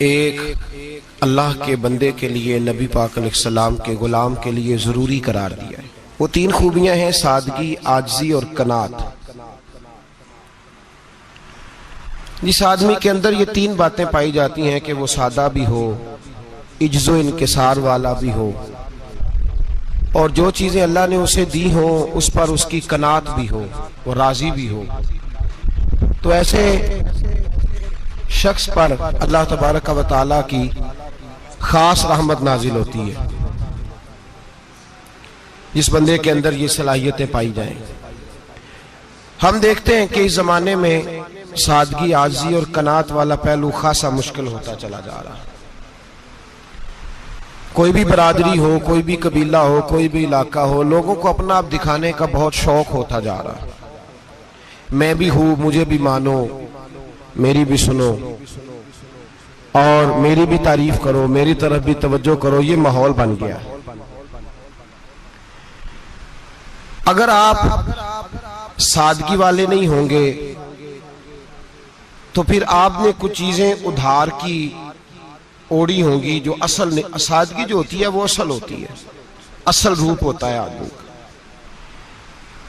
ایک اللہ کے بندے کے لیے نبی پاک علیہ السلام کے غلام کے لیے ضروری قرار دیا ہے۔ وہ تین خوبیاں ہیں: سادگی، عاجزی اور قناعت۔ جس آدمی کے اندر یہ تین باتیں پائی جاتی ہیں کہ وہ سادہ بھی ہو، عجز و انکسار والا بھی ہو، اور جو چیزیں اللہ نے اسے دی ہوں اس پر اس کی قناعت بھی ہو، وہ راضی بھی ہو، تو ایسے شخص پر اللہ تبارک و تعالی کی خاص رحمت نازل ہوتی ہے، جس بندے کے اندر یہ صلاحیتیں پائی جائیں۔ ہم دیکھتے ہیں کہ اس زمانے میں سادگی، عاجزی اور قناعت والا پہلو خاصا مشکل ہوتا چلا جا رہا ہے۔ کوئی بھی برادری ہو، کوئی بھی قبیلہ ہو، کوئی بھی علاقہ ہو، لوگوں کو اپنا آپ دکھانے کا بہت شوق ہوتا جا رہا ہے۔ میں بھی ہوں، مجھے بھی مانو، میری بھی سنو، اور میری بھی تعریف کرو، میری طرف بھی توجہ کرو، یہ ماحول بن گیا۔ اگر آپ سادگی والے نہیں ہوں گے تو پھر آپ نے کچھ چیزیں ادھار کی اوڑی ہوں گی جو اصل نہیں۔ سادگی جو ہوتی ہے وہ اصل ہوتی ہے، اصل روپ ہوتا ہے آدمی کا۔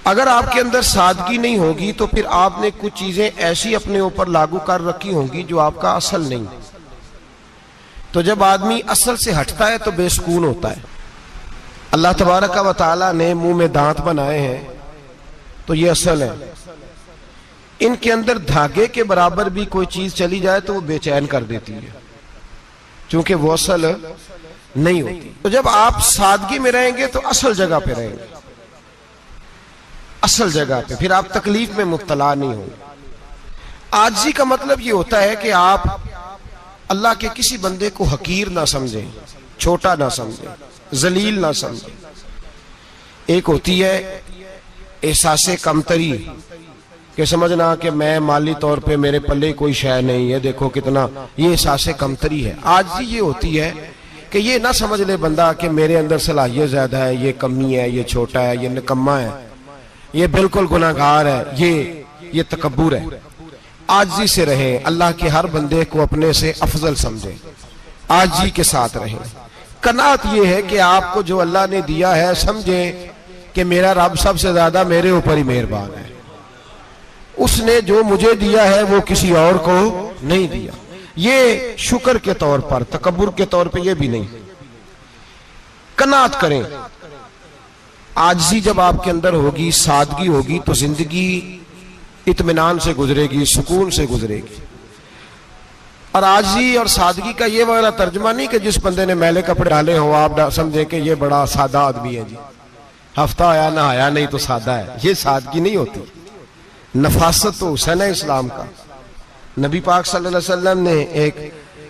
اگر آپ کے اندر سادگی نہیں ہوگی تو پھر آپ نے کچھ چیزیں ایسی اپنے اوپر لاگو کر رکھی ہوں گی جو آپ کا اصل نہیں۔ تو جب آدمی اصل سے ہٹتا ہے تو بے سکون ہوتا ہے۔ اللہ تبارک و تعالیٰ نے منہ میں دانت بنائے ہیں تو یہ اصل ہے۔ ان کے اندر دھاگے کے برابر بھی کوئی چیز چلی جائے تو وہ بے چین کر دیتی ہے، چونکہ وہ اصل نہیں ہوتی۔ تو جب آپ سادگی میں رہیں گے تو اصل جگہ پہ رہیں گے، اصل جگہ پہ، پھر آپ تکلیف میں مبتلا نہیں ہوں۔ عاجزی کا مطلب یہ ہوتا ہے کہ آپ اللہ کے کسی بندے کو حقیر نہ سمجھیں، چھوٹا نہ سمجھیں، ذلیل نہ سمجھیں۔ ایک ہوتی ہے احساس کمتری، کہ سمجھنا کہ میں مالی طور پہ میرے پلے کوئی شے نہیں ہے، دیکھو کتنا، یہ احساس کمتری ہے۔ عاجزی یہ ہوتی ہے کہ یہ نہ سمجھ لے بندہ کہ میرے اندر صلاحیت زیادہ ہے، یہ کمی ہے، یہ چھوٹا ہے، یہ نکما ہے، یہ بالکل گناہگار ہے، یہ تکبر ہے۔ عاجزی سے رہیں، اللہ کے ہر بندے کو اپنے سے افضل سمجھیں، عاجزی کے ساتھ رہیں۔ قناعت یہ ہے کہ آپ کو جو اللہ نے دیا ہے سمجھیں کہ میرا رب سب سے زیادہ میرے اوپر ہی مہربان ہے، اس نے جو مجھے دیا ہے وہ کسی اور کو نہیں دیا۔ یہ شکر کے طور پر، تکبر کے طور پہ یہ بھی نہیں۔ قناعت کریں۔ عاجزی جب آپ کے اندر ہوگی، سادگی ہوگی، تو زندگی اطمینان سے گزرے گی، سکون سے گزرے گی۔ اور عاجزی اور سادگی کا یہ والا ترجمہ نہیں کہ جس بندے نے میلے کپڑے ڈالے ہوں آپ سمجھیں کہ یہ بڑا سادہ آدمی ہے، جی ہفتہ آیا نہ آیا نہیں تو سادہ ہے۔ یہ سادگی نہیں ہوتی۔ نفاست تو حسن ہے اسلام کا۔ نبی پاک صلی اللہ علیہ وسلم نے ایک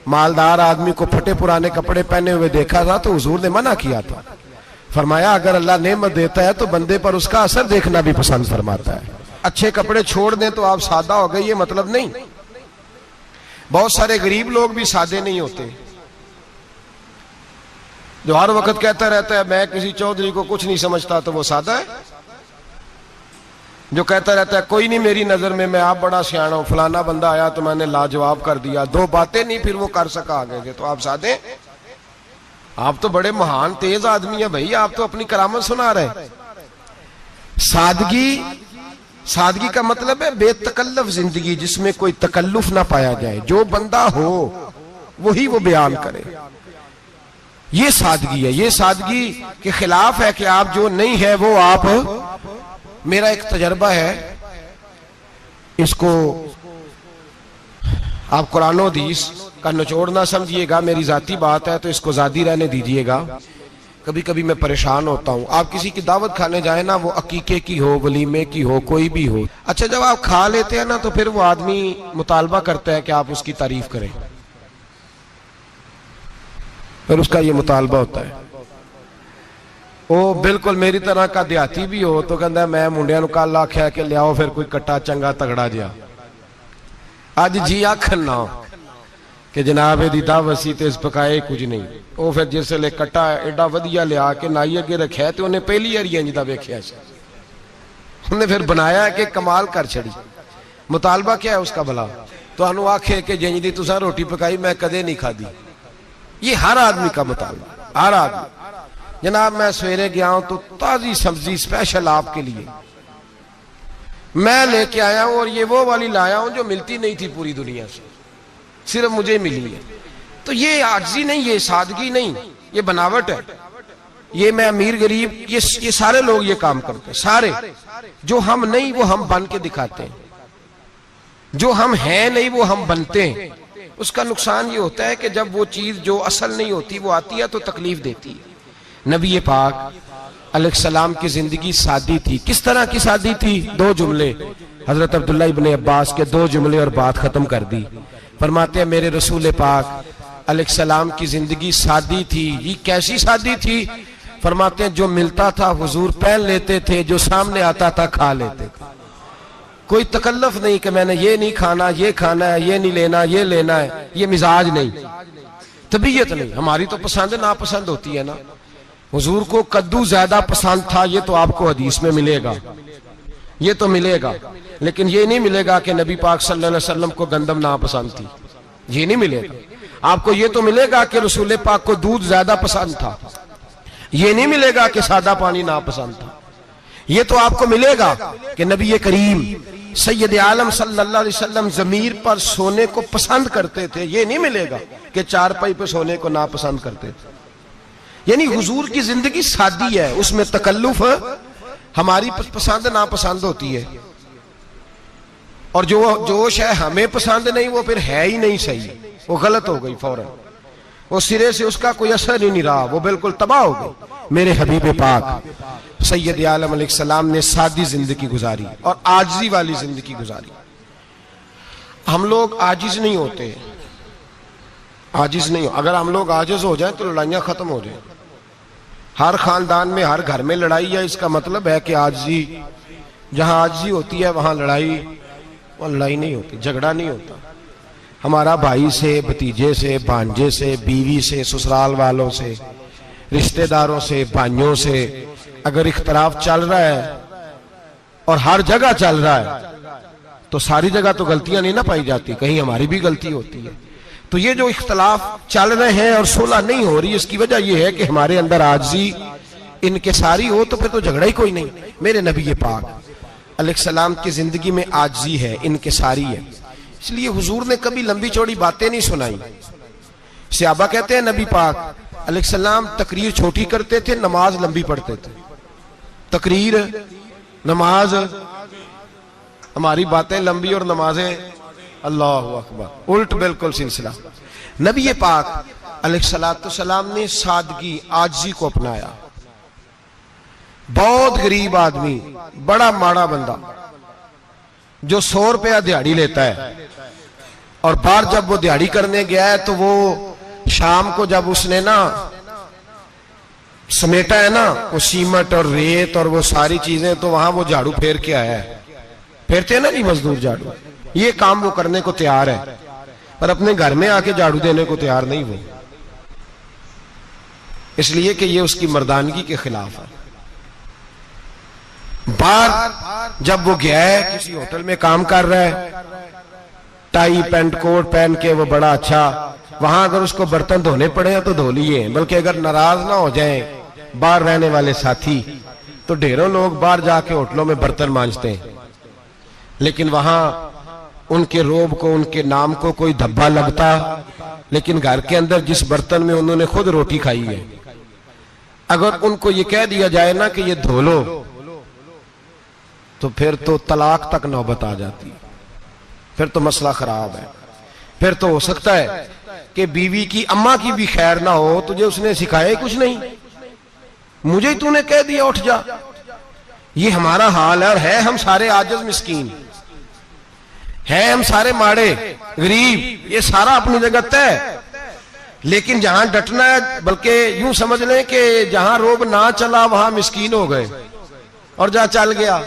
مالدار آدمی کو پھٹے پرانے کپڑے پہنے ہوئے دیکھا تھا تو حضور نے منع کیا تھا، فرمایا اگر اللہ نعمت دیتا ہے تو بندے پر اس کا اثر دیکھنا بھی پسند فرماتا ہے۔ اچھے کپڑے چھوڑ دیں تو آپ سادہ ہو گئے، یہ مطلب نہیں۔ بہت سارے غریب لوگ بھی سادے نہیں ہوتے، جو ہر وقت کہتا رہتا ہے میں کسی چودھری کو کچھ نہیں سمجھتا، تو وہ سادہ ہے۔ جو کہتا رہتا ہے کوئی نہیں میری نظر میں آپ بڑا سیاح ہوں، فلانا بندہ آیا تو میں نے لاجواب کر دیا، دو باتیں نہیں پھر وہ کر سکا آگے سے، تو آپ سادے؟ آپ تو بڑے مہان تیز آدمی ہیں بھائی، آپ تو اپنی کرامت سنا رہے ہیں۔ سادگی کا مطلب ہے بے تکلف زندگی، جس میں کوئی تکلف نہ پایا جائے، جو بندہ ہو وہی وہ بیان کرے، یہ سادگی ہے۔ یہ سادگی کے خلاف ہے کہ آپ جو نہیں ہے وہ آپ۔ میرا ایک تجربہ ہے، اس کو آپ قرآن و حدیث کا نچوڑ نہ سمجھیے گا، میری ذاتی بات ہے تو اس کو ذاتی رہنے دیجیے گا۔ کبھی کبھی میں پریشان ہوتا ہوں، آپ کسی کی دعوت کھانے جائیں نا، وہ عقیقے کی ہو، ولیمے کی ہو، کوئی بھی ہو، اچھا جب آپ کھا لیتے ہیں نا تو پھر وہ آدمی مطالبہ کرتا ہے کہ آپ اس کی تعریف کریں، پھر اس کا یہ مطالبہ ہوتا ہے۔ وہ بالکل میری طرح کا دیہاتی بھی ہو تو کہتا ہے میں منڈیاں نو کل آکھیا کہ لیاؤ پھر کوئی کٹا چنگا تگڑا جیا، اج جی آکھن نہ کہ جناب دی دعوت سی تے اس پکائے کچھ نہیں۔ وہ پھر جس لے کٹا ایڈا ودیا لیا کہ نائی اگے رکھیا تے انہیں پہلی ہری انج دا ویکھیا سی، انہیں پھر بنایا کہ کمال کر چھڑی۔ مطالبہ کیا ہے اس کا بھلا؟ تو انو آکھے کہ جنج دی تساں روٹی پکائی میں کدے نہیں کھا دی. یہ ہر آدمی کا مطالبہ، ہر آدمی. جناب میں سویرے گیا ہوں تو تازی سبزی اسپیشل آپ کے لیے میں لے کے آیا ہوں، اور یہ وہ والی لایا ہوں جو ملتی نہیں تھی پوری دنیا سے، صرف مجھے ملی ہے. تو یہ عاجزی نہیں، یہ سادگی نہیں، یہ بناوٹ ہے. یہ میں امیر غریب یہ سارے لوگ یہ کام کرتے ہیں، سارے. جو ہم نہیں وہ ہم بن کے دکھاتے ہیں، جو ہم ہیں نہیں وہ ہم بنتے ہیں. اس کا نقصان یہ ہوتا ہے کہ جب وہ چیز جو اصل نہیں ہوتی وہ آتی ہے تو تکلیف دیتی ہے. نبی پاک علیہ السلام کی زندگی سادی تھی. کس طرح کی سادی تھی؟ 2 جملے حضرت عبداللہ ابن عباس کے 2 جملے اور بات ختم کر دی. فرماتے ہیں میرے رسول پاک علیہ السلام کی زندگی سادی تھی. یہ کیسی سادی تھی؟ فرماتے ہیں جو ملتا تھا حضور پہن لیتے تھے، جو سامنے آتا تھا کھا لیتے تھے. کوئی تکلف نہیں کہ میں نے یہ نہیں کھانا، یہ کھانا ہے، یہ نہیں لینا، یہ لینا ہے. یہ مزاج نہیں، طبیعت نہیں. ہماری تو پسند ناپسند ہوتی ہے نا. حضور کو کدو زیادہ پسند تھا، یہ تو آپ کو حدیث میں ملے گا، یہ تو ملے گا. لیکن یہ نہیں ملے گا کہ نبی پاک صلی اللہ علیہ وسلم کو گندم ناپسند تھی، یہ نہیں ملے گا. آپ کو یہ تو ملے گا کہ رسول پاک کو دودھ زیادہ پسند تھا، یہ نہیں ملے گا کہ سادہ پانی ناپسند تھا. یہ تو آپ کو ملے گا کہ نبی کریم سید عالم صلی اللہ علیہ وسلم ضمیر پر سونے کو پسند کرتے تھے. یہ نہیں ملے گا کہ چارپائی پہ سونے کو ناپسند کرتے تھے. یعنی حضور کی زندگی سادی ہے، اس میں تکلف ہماری پسند ناپسند ہوتی ہے، اور جو شے ہمیں پسند نہیں وہ پھر ہے ہی نہیں صحیح، وہ غلط ہو گئی فوراً، وہ سرے سے اس کا کوئی اثر ہی نہیں رہا، وہ بالکل تباہ ہو گئی. میرے حبیب پاک سید عالم علیہ السلام نے سادی زندگی گزاری اور عاجزی والی زندگی گزاری. ہم لوگ عاجز نہیں ہوتے، عاجز نہیں ہو. اگر ہم لوگ عاجز ہو جائیں تو لڑائیاں ختم ہو جائیں. ہر خاندان میں ہر گھر میں لڑائی ہے، اس کا مطلب ہے کہ عاجزی، جہاں عاجزی ہوتی ہے وہاں لڑائی نہیں ہوتی، جھگڑا نہیں ہوتا. ہمارا بھائی سے، بھتیجے سے، بھانجے سے، بیوی سے، سسرال والوں سے، رشتہ داروں سے، بھائیوں سے اگر اختلاف چل رہا ہے اور ہر جگہ چل رہا ہے تو ساری جگہ تو غلطیاں نہیں نہ پائی جاتی، کہیں ہماری بھی غلطی ہوتی ہے. تو یہ جو اختلاف چل رہے ہیں اور صلح نہیں ہو رہی، اس کی وجہ یہ ہے کہ ہمارے اندر عاجزی انکساری ہو، تو پھر تو جھگڑا ہی کوئی نہیں. میرے نبی پاک علیہ السلام کی زندگی میں عاجزی ہے، انکساری ہے. اس لیے حضور نے کبھی لمبی چوڑی باتیں نہیں سنائی. صحابہ کہتے ہیں نبی پاک علیہ السلام تقریر چھوٹی کرتے تھے، نماز لمبی پڑھتے تھے. تقریر، نماز، ہماری باتیں لمبی اور نمازیں اللہ اکبر الٹ بالکل سلسلہ. نبی پاک علیہ السلام نے سادگی، عاجزی کو اپنایا. بہت غریب آدمی، بڑا ماڑا بندہ جو 100 روپیہ دیہڑی لیتا ہے، اور بار جب وہ دیہڑی کرنے گیا ہے تو وہ شام کو جب اس نے نا سمیٹا ہے نا وہ سیمٹ اور ریت اور وہ ساری چیزیں، تو وہاں وہ جھاڑو پھیر کے آیا ہے. پھیرتے ہیں نا جی مزدور جھاڑو، یہ کام وہ کرنے کو تیار ہے، پر اپنے گھر میں آ کے جھاڑو دینے کو تیار نہیں وہ، اس لیے کہ یہ اس کی مردانگی کے خلاف ہے. بار جب وہ گیا ہے کسی ہوٹل میں کام کر رہا ہے، ٹائی پینٹ کوٹ پہن کے وہ بڑا اچھا، وہاں اگر اس کو برتن دھونے پڑے تو دھو لیے، بلکہ اگر ناراض نہ ہو جائیں باہر رہنے والے ساتھی تو ڈھیروں لوگ باہر جا کے ہوٹلوں میں برتن مانجتے ہیں، لیکن وہاں ان کے روب کو، ان کے نام کو کوئی دھبا لگتا. لیکن گھر کے اندر جس برتن میں انہوں نے خود روٹی کھائی ہے، اگر ان کو یہ کہہ دیا جائے نا کہ یہ دھو لو تو پھر تو طلاق تک نوبت آ جاتی، پھر تو مسئلہ خراب ہے. پھر تو ہو سکتا ہے کہ بیوی کی اماں کی بھی خیر نہ ہو، تجھے اس نے سکھایا ہی کچھ نہیں، مجھے ہی تو نے کہہ دیا اٹھ جا. یہ ہمارا حال ہے، اور ہے ہم سارے عاجز مسکین، ہے ہم سارے ماڑے غریب، یہ سارا اپنی جگہ طے. لیکن جہاں ڈٹنا ہے، بلکہ یوں سمجھ لیں کہ جہاں روب نہ چلا وہاں مسکین ہو گئے، اور جہاں چل گیا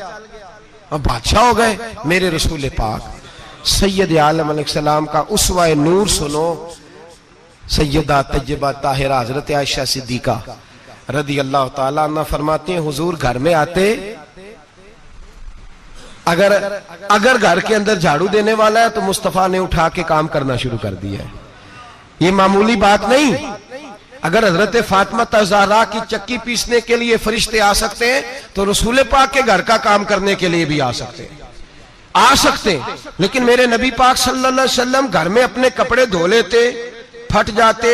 اب بادشاہ ہو گئے. میرے رسول پاک سید عالم علیہ السلام کا اسوہ نور سنو. سیدہ طیبہ طاہرہ حضرت عائشہ صدیقہ رضی اللہ تعالیٰ عنہ فرماتے ہیں حضور گھر میں آتے اگر گھر کے اندر جھاڑو دینے والا ہے تو مصطفیٰ نے اٹھا کے کام کرنا شروع کر دیا ہے. یہ معمولی بات نہیں. اگر حضرت فاطمہ زہرا کی چکی پیسنے کے لیے فرشتے آ سکتے ہیں تو رسول پاک کے گھر کا کام کرنے کے لیے بھی آ سکتے ہیں. لیکن میرے نبی پاک صلی اللہ علیہ وسلم گھر میں اپنے کپڑے دھو لیتے, پھٹ جاتے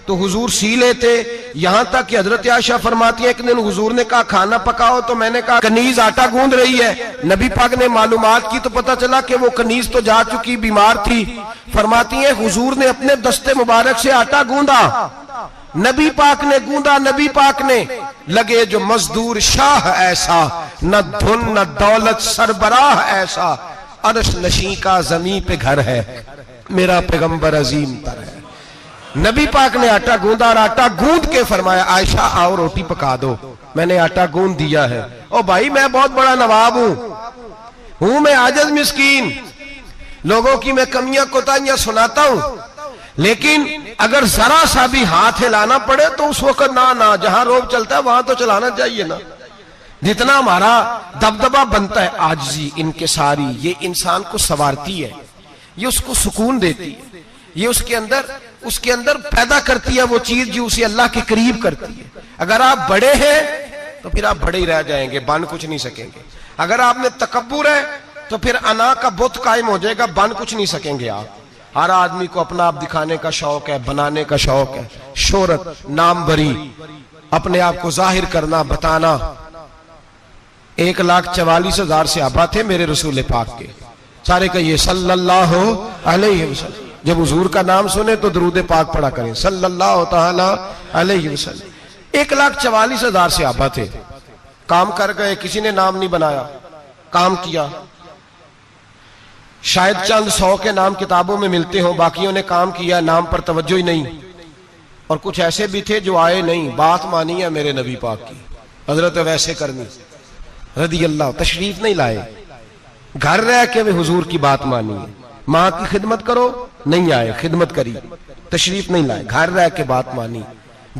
تو حضور سی لیتے. یہاں تک کہ حضرت عائشہ فرماتی ہے ایک دن حضور نے کہا کھانا پکاؤ تو میں نے کہا کنیز آٹا گوندھ رہی ہے. نبی پاک نے معلومات کی تو پتہ چلا کہ وہ کنیز تو جا چکی, بیمار تھی. فرماتی ہیں حضور نے اپنے دستے مبارک سے آٹا گوندھا, نبی پاک نے گوندھا, نبی پاک نے. لگے جو مزدور شاہ ایسا, نہ دھن نہ دولت سربراہ ایسا, عرش نشیں کا زمین پہ گھر ہے, میرا پیغمبر عظیم تر ہے. نبی پاک نے آٹا گوندا اور آٹا گوند کے فرمایا عائشہ آؤ روٹی پکا دو. میں نے آٹا گوند دیا ہے. او بھائی میں بہت بڑا نواب ہوں میں عاجز مسکین, لوگوں کی میں کمیاں کوتاہیاں سناتا ہوں, لیکن اگر ذرا سا بھی ہاتھ ہلانا پڑے تو اس وقت نہ جہاں روب چلتا ہے وہاں تو چلانا چاہیے نا. جتنا ہمارا دبدبہ بنتا ہے عاجزی انکساری, یہ انسان کو سنوارتی ہے, یہ اس کو سکون دیتی ہے, یہ اس کے اندر پیدا کرتی ہے وہ چیز جو اسے اللہ کے قریب کرتی ہے. اگر آپ بڑے ہیں تو پھر آپ بڑے ہی رہ جائیں گے, بن کچھ نہیں سکیں گے. اگر آپ میں تکبر ہے تو پھر انا کا بت قائم ہو جائے گا, بن کچھ نہیں سکیں گے آپ. ہر آدمی کو اپنا آپ دکھانے کا شوق ہے, بنانے کا شوق ہے, شہرت, نام بری, اپنے آپ کو ظاہر کرنا, بتانا. 1,44,000 صحابہ تھے میرے رسول پاک کے, سارے کہیے صلی اللہ علیہ وسلم. جب حضور کا نام سنے تو درود پاک پڑھا کریں صلی اللہ تعالی علیہ وسلم. 1,44,000 صحابہ تھے. کام کر گئے, کسی نے نام نہیں بنایا, کام کیا. شاید چند 100 کے نام کتابوں میں ملتے ہوں, باقیوں نے کام کیا, نام پر توجہ ہی نہیں. اور کچھ ایسے بھی تھے جو آئے نہیں, بات مانی ہے میرے نبی پاک کی. حضرت ویسے کرنی رضی اللہ تشریف نہیں لائے, گھر رہ کے وہ حضور کی بات مانی ہے. ماں کی خدمت کرو, نہیں آئے, خدمت کری, تشریف نہیں لائے, گھر رہ کے بات مانی.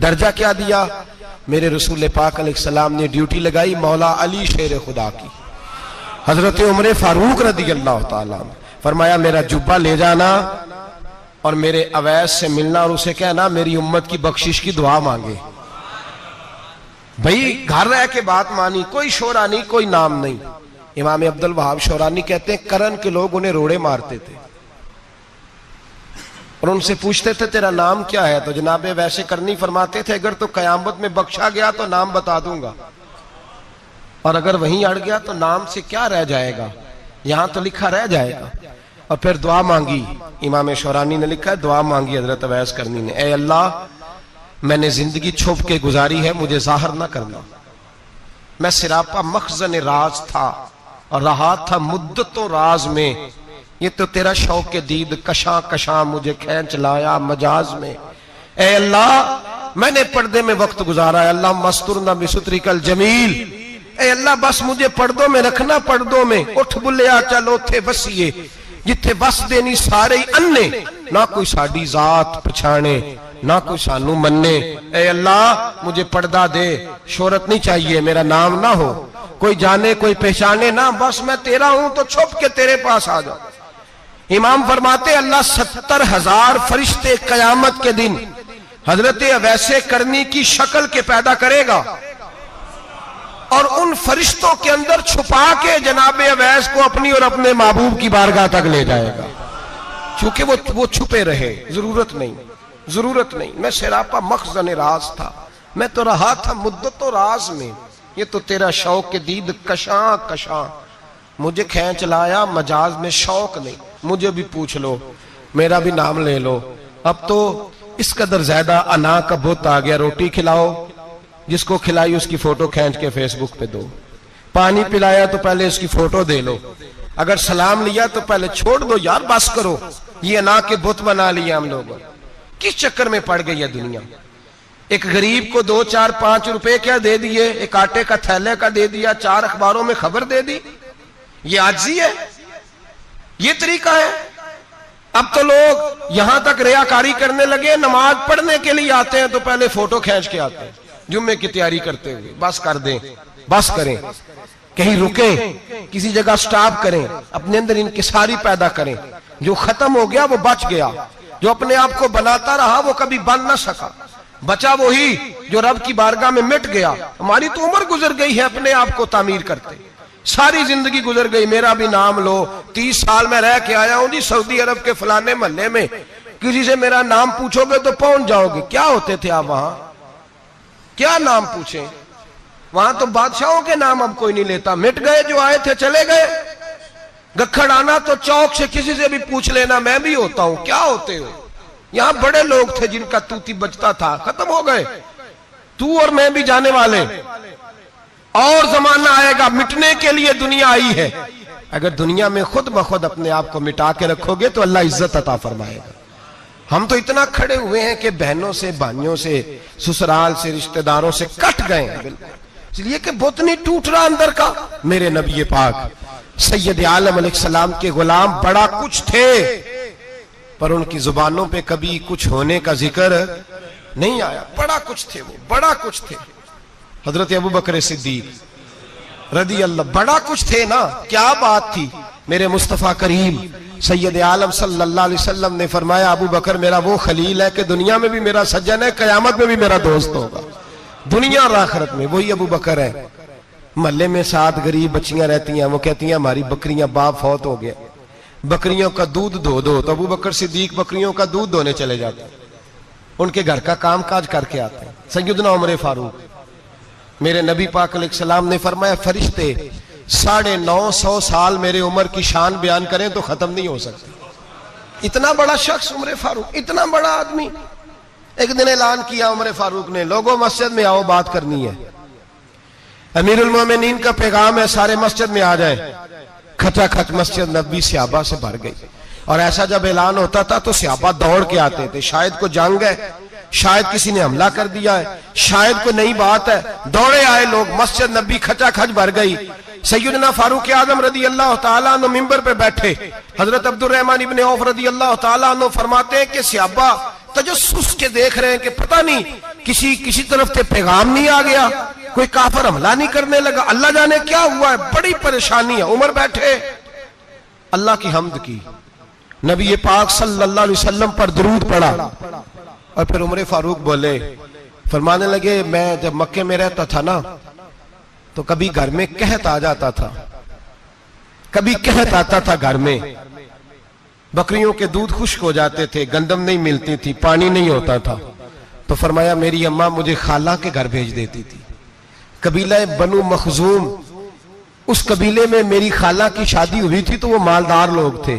درجہ کیا دیا میرے رسول پاک علیہ السلام نے؟ ڈیوٹی لگائی مولا علی شیر خدا کی. حضرت عمر فاروق رضی اللہ تعالیٰ فرمایا میرا جبہ لے جانا اور میرے اویس سے ملنا اور اسے کہنا میری امت کی بخشش کی دعا مانگے. بھئی گھر رہ کے بات مانی, کوئی شورا نہیں, کوئی نام نہیں. امام عبد الوہاب شورانی کہتے ہیں کرن کے لوگ انہیں روڑے مارتے تھے اور ان سے پوچھتے تھے تیرا نام کیا ہے, تو جناب ویسے کرنی فرماتے تھے اگر تو قیامت میں بخشا گیا تو نام بتا دوں گا, اور اگر وہیں اڑ گیا تو نام سے کیا رہ جائے گا, یہاں تو لکھا رہ جائے گا. اور پھر دعا مانگی, امام شورانی نے لکھا ہے دعا مانگی حضرت اویس کرنی نے, اے اللہ میں نے زندگی چھپ کے گزاری ہے, مجھے ظاہر نہ کرنا. میں سراپا مخزن راز تھا اور رہا تھا مدتوں راز میں, یہ تو تیرا شوق دید کشاں کشاں مجھے کھینچ لایا مجاز میں. اے اللہ میں نے پردے میں وقت گزارا ہے, اللہ مسترنا بسترک الجمیل. اے اللہ بس مجھے پردوں میں رکھنا, پردوں میں. اٹھ بلیا چلو تھے وسیے جتھے بس دینی سارے اننے, نہ کوئی ساڑی ذات پچھانے نہ کوئی سانو مننے. اے اللہ مجھے پردہ دے, شہرت نہیں چاہیے, میرا نام نہ ہو, کوئی جانے کوئی پہچانے نہ, بس میں تیرا ہوں تو چھپ کے تیرے پاس آ جاؤ. امام فرماتے اللہ 70,000 فرشتے قیامت کے دن حضرت اویس کرنی کی شکل کے پیدا کرے گا اور ان فرشتوں کے اندر چھپا کے جناب اویس کو اپنی اور اپنے محبوب کی بارگاہ تک لے جائے گا. چونکہ وہ چھپے رہے, ضرورت نہیں. میں سراپا مخزن راز تھا, میں تو رہا تھا مدت و راز میں, یہ تو تیرا شوق دید کشاں کشاں مجھے کھینچ لایا مجاز میں. شوق نہیں, مجھے بھی پوچھ لو, میرا بھی نام لے لو. اب تو اس قدر زیادہ انا کا بت آ گیا, روٹی کھلاؤ, جس کو کھلائی اس کی فوٹو کھینچ کے فیس بک پہ دو, پانی پلایا تو پہلے اس کی فوٹو دے لو, اگر سلام لیا تو پہلے چھوڑ دو یار, بس کرو. یہ انا کے بت بنا لیا ہم لوگوں, کس چکر میں پڑ گئی ہے دنیا. ایک غریب کو 2, 4, 5 روپے کیا دے دیے, ایک آٹے کا تھیلے کا دے دیا, 4 اخباروں میں خبر دے دی, یہ عاجزی ہے, یہ طریقہ ہے. اب تو لوگ یہاں تک ریاکاری کرنے لگے, نماز پڑھنے کے لیے آتے ہیں تو پہلے فوٹو کھینچ کے آتے ہیں, جمعے کی تیاری کرتے ہوئے. بس کر دیں, بس کریں. کہیں رکیں, کسی جگہ سٹاپ کریں, اپنے اندر انکساری پیدا کریں. جو ختم ہو گیا وہ بچ گیا, جو اپنے آپ کو بناتا رہا وہ کبھی بن نہ سکا. بچا وہی جو رب کی بارگاہ میں مٹ گیا. ہماری تو عمر گزر گئی ہے اپنے آپ کو تعمیر کرتے, ساری زندگی گزر گئی. میرا بھی نام لو, 30 سال میں رہ کے آیا ہوں جی سعودی عرب کے فلانے محلے میں, کسی سے میرا نام پوچھو گے تو پہنچ جاؤ گے. کیا ہوتے تھے آپ وہاں, کیا نام پوچھیں؟ وہاں تو بادشاہوں کے نام اب کوئی نہیں لیتا, مٹ گئے, جو آئے تھے چلے گئے. گکھڑ آنا تو چوک سے کسی سے بھی پوچھ لینا میں بھی ہوتا ہوں, کیا ہوتے ہو؟ یہاں بڑے لوگ تھے جن کا توتی بچتا تھا, ختم ہو گئے. تو اور میں بھی جانے والے, اور زمانہ آئے گا, مٹنے کے لیے دنیا آئی ہے. اگر دنیا میں خود بخود اپنے آپ کو مٹا کے رکھو گے تو اللہ عزت عطا فرمائے گا. ہم تو اتنا کھڑے ہوئے ہیں کہ بہنوں سے, بھائیوں سے, سسرال سے, رشتہ داروں سے کٹ گئے ہیں, اس لیے کہ بت نہیں ٹوٹ رہا اندر کا. میرے نبی پاک سید عالم علیہ السلام کے غلام بڑا کچھ تھے, پر ان کی زبانوں پہ کبھی کچھ ہونے کا ذکر نہیں آیا. بڑا کچھ تھے وہ, بڑا کچھ تھے. حضرت ابوبکر صدیق رضی اللہ, بڑا کچھ تھے نا, کیا بات تھی. میرے مصطفیٰ کریم سید عالم صلی اللہ علیہ وسلم نے فرمایا ابو بکر میرا وہ خلیل ہے کہ دنیا میں بھی میرا سجن ہے, قیامت میں بھی میرا دوست ہوگا. دنیا اور آخرت میں وہی ابو بکر ہے. محلے میں 7 غریب بچیاں رہتی ہیں, وہ کہتی ہیں ہماری بکریاں, باپ فوت ہو گیا, بکریوں کا دودھ دھو دو. تو ابو بکر صدیق بکریوں کا دودھ دھونے چلے جاتے ہیں, ان کے گھر کا کام کاج کر کے آتے ہیں. سیدنا عمر فاروق, میرے نبی پاک علیہ السلام نے فرمایا فرشتے 950 سال میرے عمر کی شان بیان کریں تو ختم نہیں ہو سکتے. اتنا بڑا شخص عمر فاروق, اتنا بڑا آدمی. ایک دن اعلان کیا عمر فاروق نے, لوگوں مسجد میں آؤ, بات کرنی ہے. امیر المومنین کا پیغام ہے, سارے مسجد میں آ جائیں. کھچا کھچ مسجد نبوی صحابہ سے بھر گئی. اور ایسا جب اعلان ہوتا تھا تو صحابہ دوڑ کے آتے تھے, شاید کو جنگ ہے, شاید کسی نے حملہ کر دیا ہے, شاید کوئی نئی بات ہے. دوڑے آئے لوگ, مسجد نبی کھچا کھچ بھر گئی. سیدنا فاروق اعظم رضی اللہ تعالیٰ عنہ منبر پہ بیٹھے. حضرت عبد الرحمن ابن عوف رضی اللہ تعالیٰ عنہ فرماتے ہیں کہ صحابہ تجسس کے دیکھ رہے ہیں کہ پتہ نہیں کسی طرف سے پیغام نہیں آ گیا, کوئی کافر حملہ نہیں کرنے لگا, اللہ جانے کیا ہوا ہے, بڑی پریشانی ہے. عمر بیٹھے, اللہ کی حمد کی, نبی پاک صلی اللہ علیہ وسلم پر درود پڑھا, اور پھر عمر فاروق بولے, فرمانے لگے میں جب مکے میں رہتا تھا نا تو کبھی گھر میں قحط آ جاتا تھا, کبھی قحط آتا تھا گھر میں, بکریوں کے دودھ خشک ہو جاتے تھے, گندم نہیں ملتی تھی, پانی نہیں ہوتا تھا. تو فرمایا میری اماں مجھے خالہ کے گھر بھیج دیتی تھی. قبیلہ بنو مخزوم, اس قبیلے میں میری خالہ کی شادی ہوئی تھی تو وہ مالدار لوگ تھے,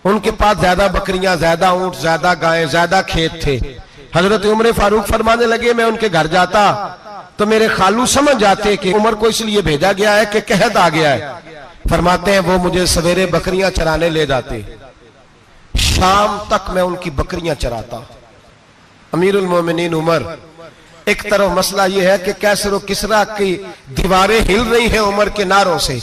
ان کے پاس زیادہ بکریاں, زیادہ اونٹ, زیادہ گائیں, زیادہ کھیت تھے. حضرت عمر فاروق فرمانے لگے میں ان کے گھر جاتا تو میرے خالو سمجھ جاتے کہ عمر کو اس لیے بھیجا گیا ہے کہ قحط آ گیا ہے. فرماتے ہیں وہ مجھے سویرے بکریاں چرانے لے جاتے, شام تک میں ان کی بکریاں چراتا. امیر المومنین عمر, ایک طرف مسئلہ یہ ہے کہ کیسر و کسرا کی دیواریں ہل رہی ہیں عمر کے نعروں سے,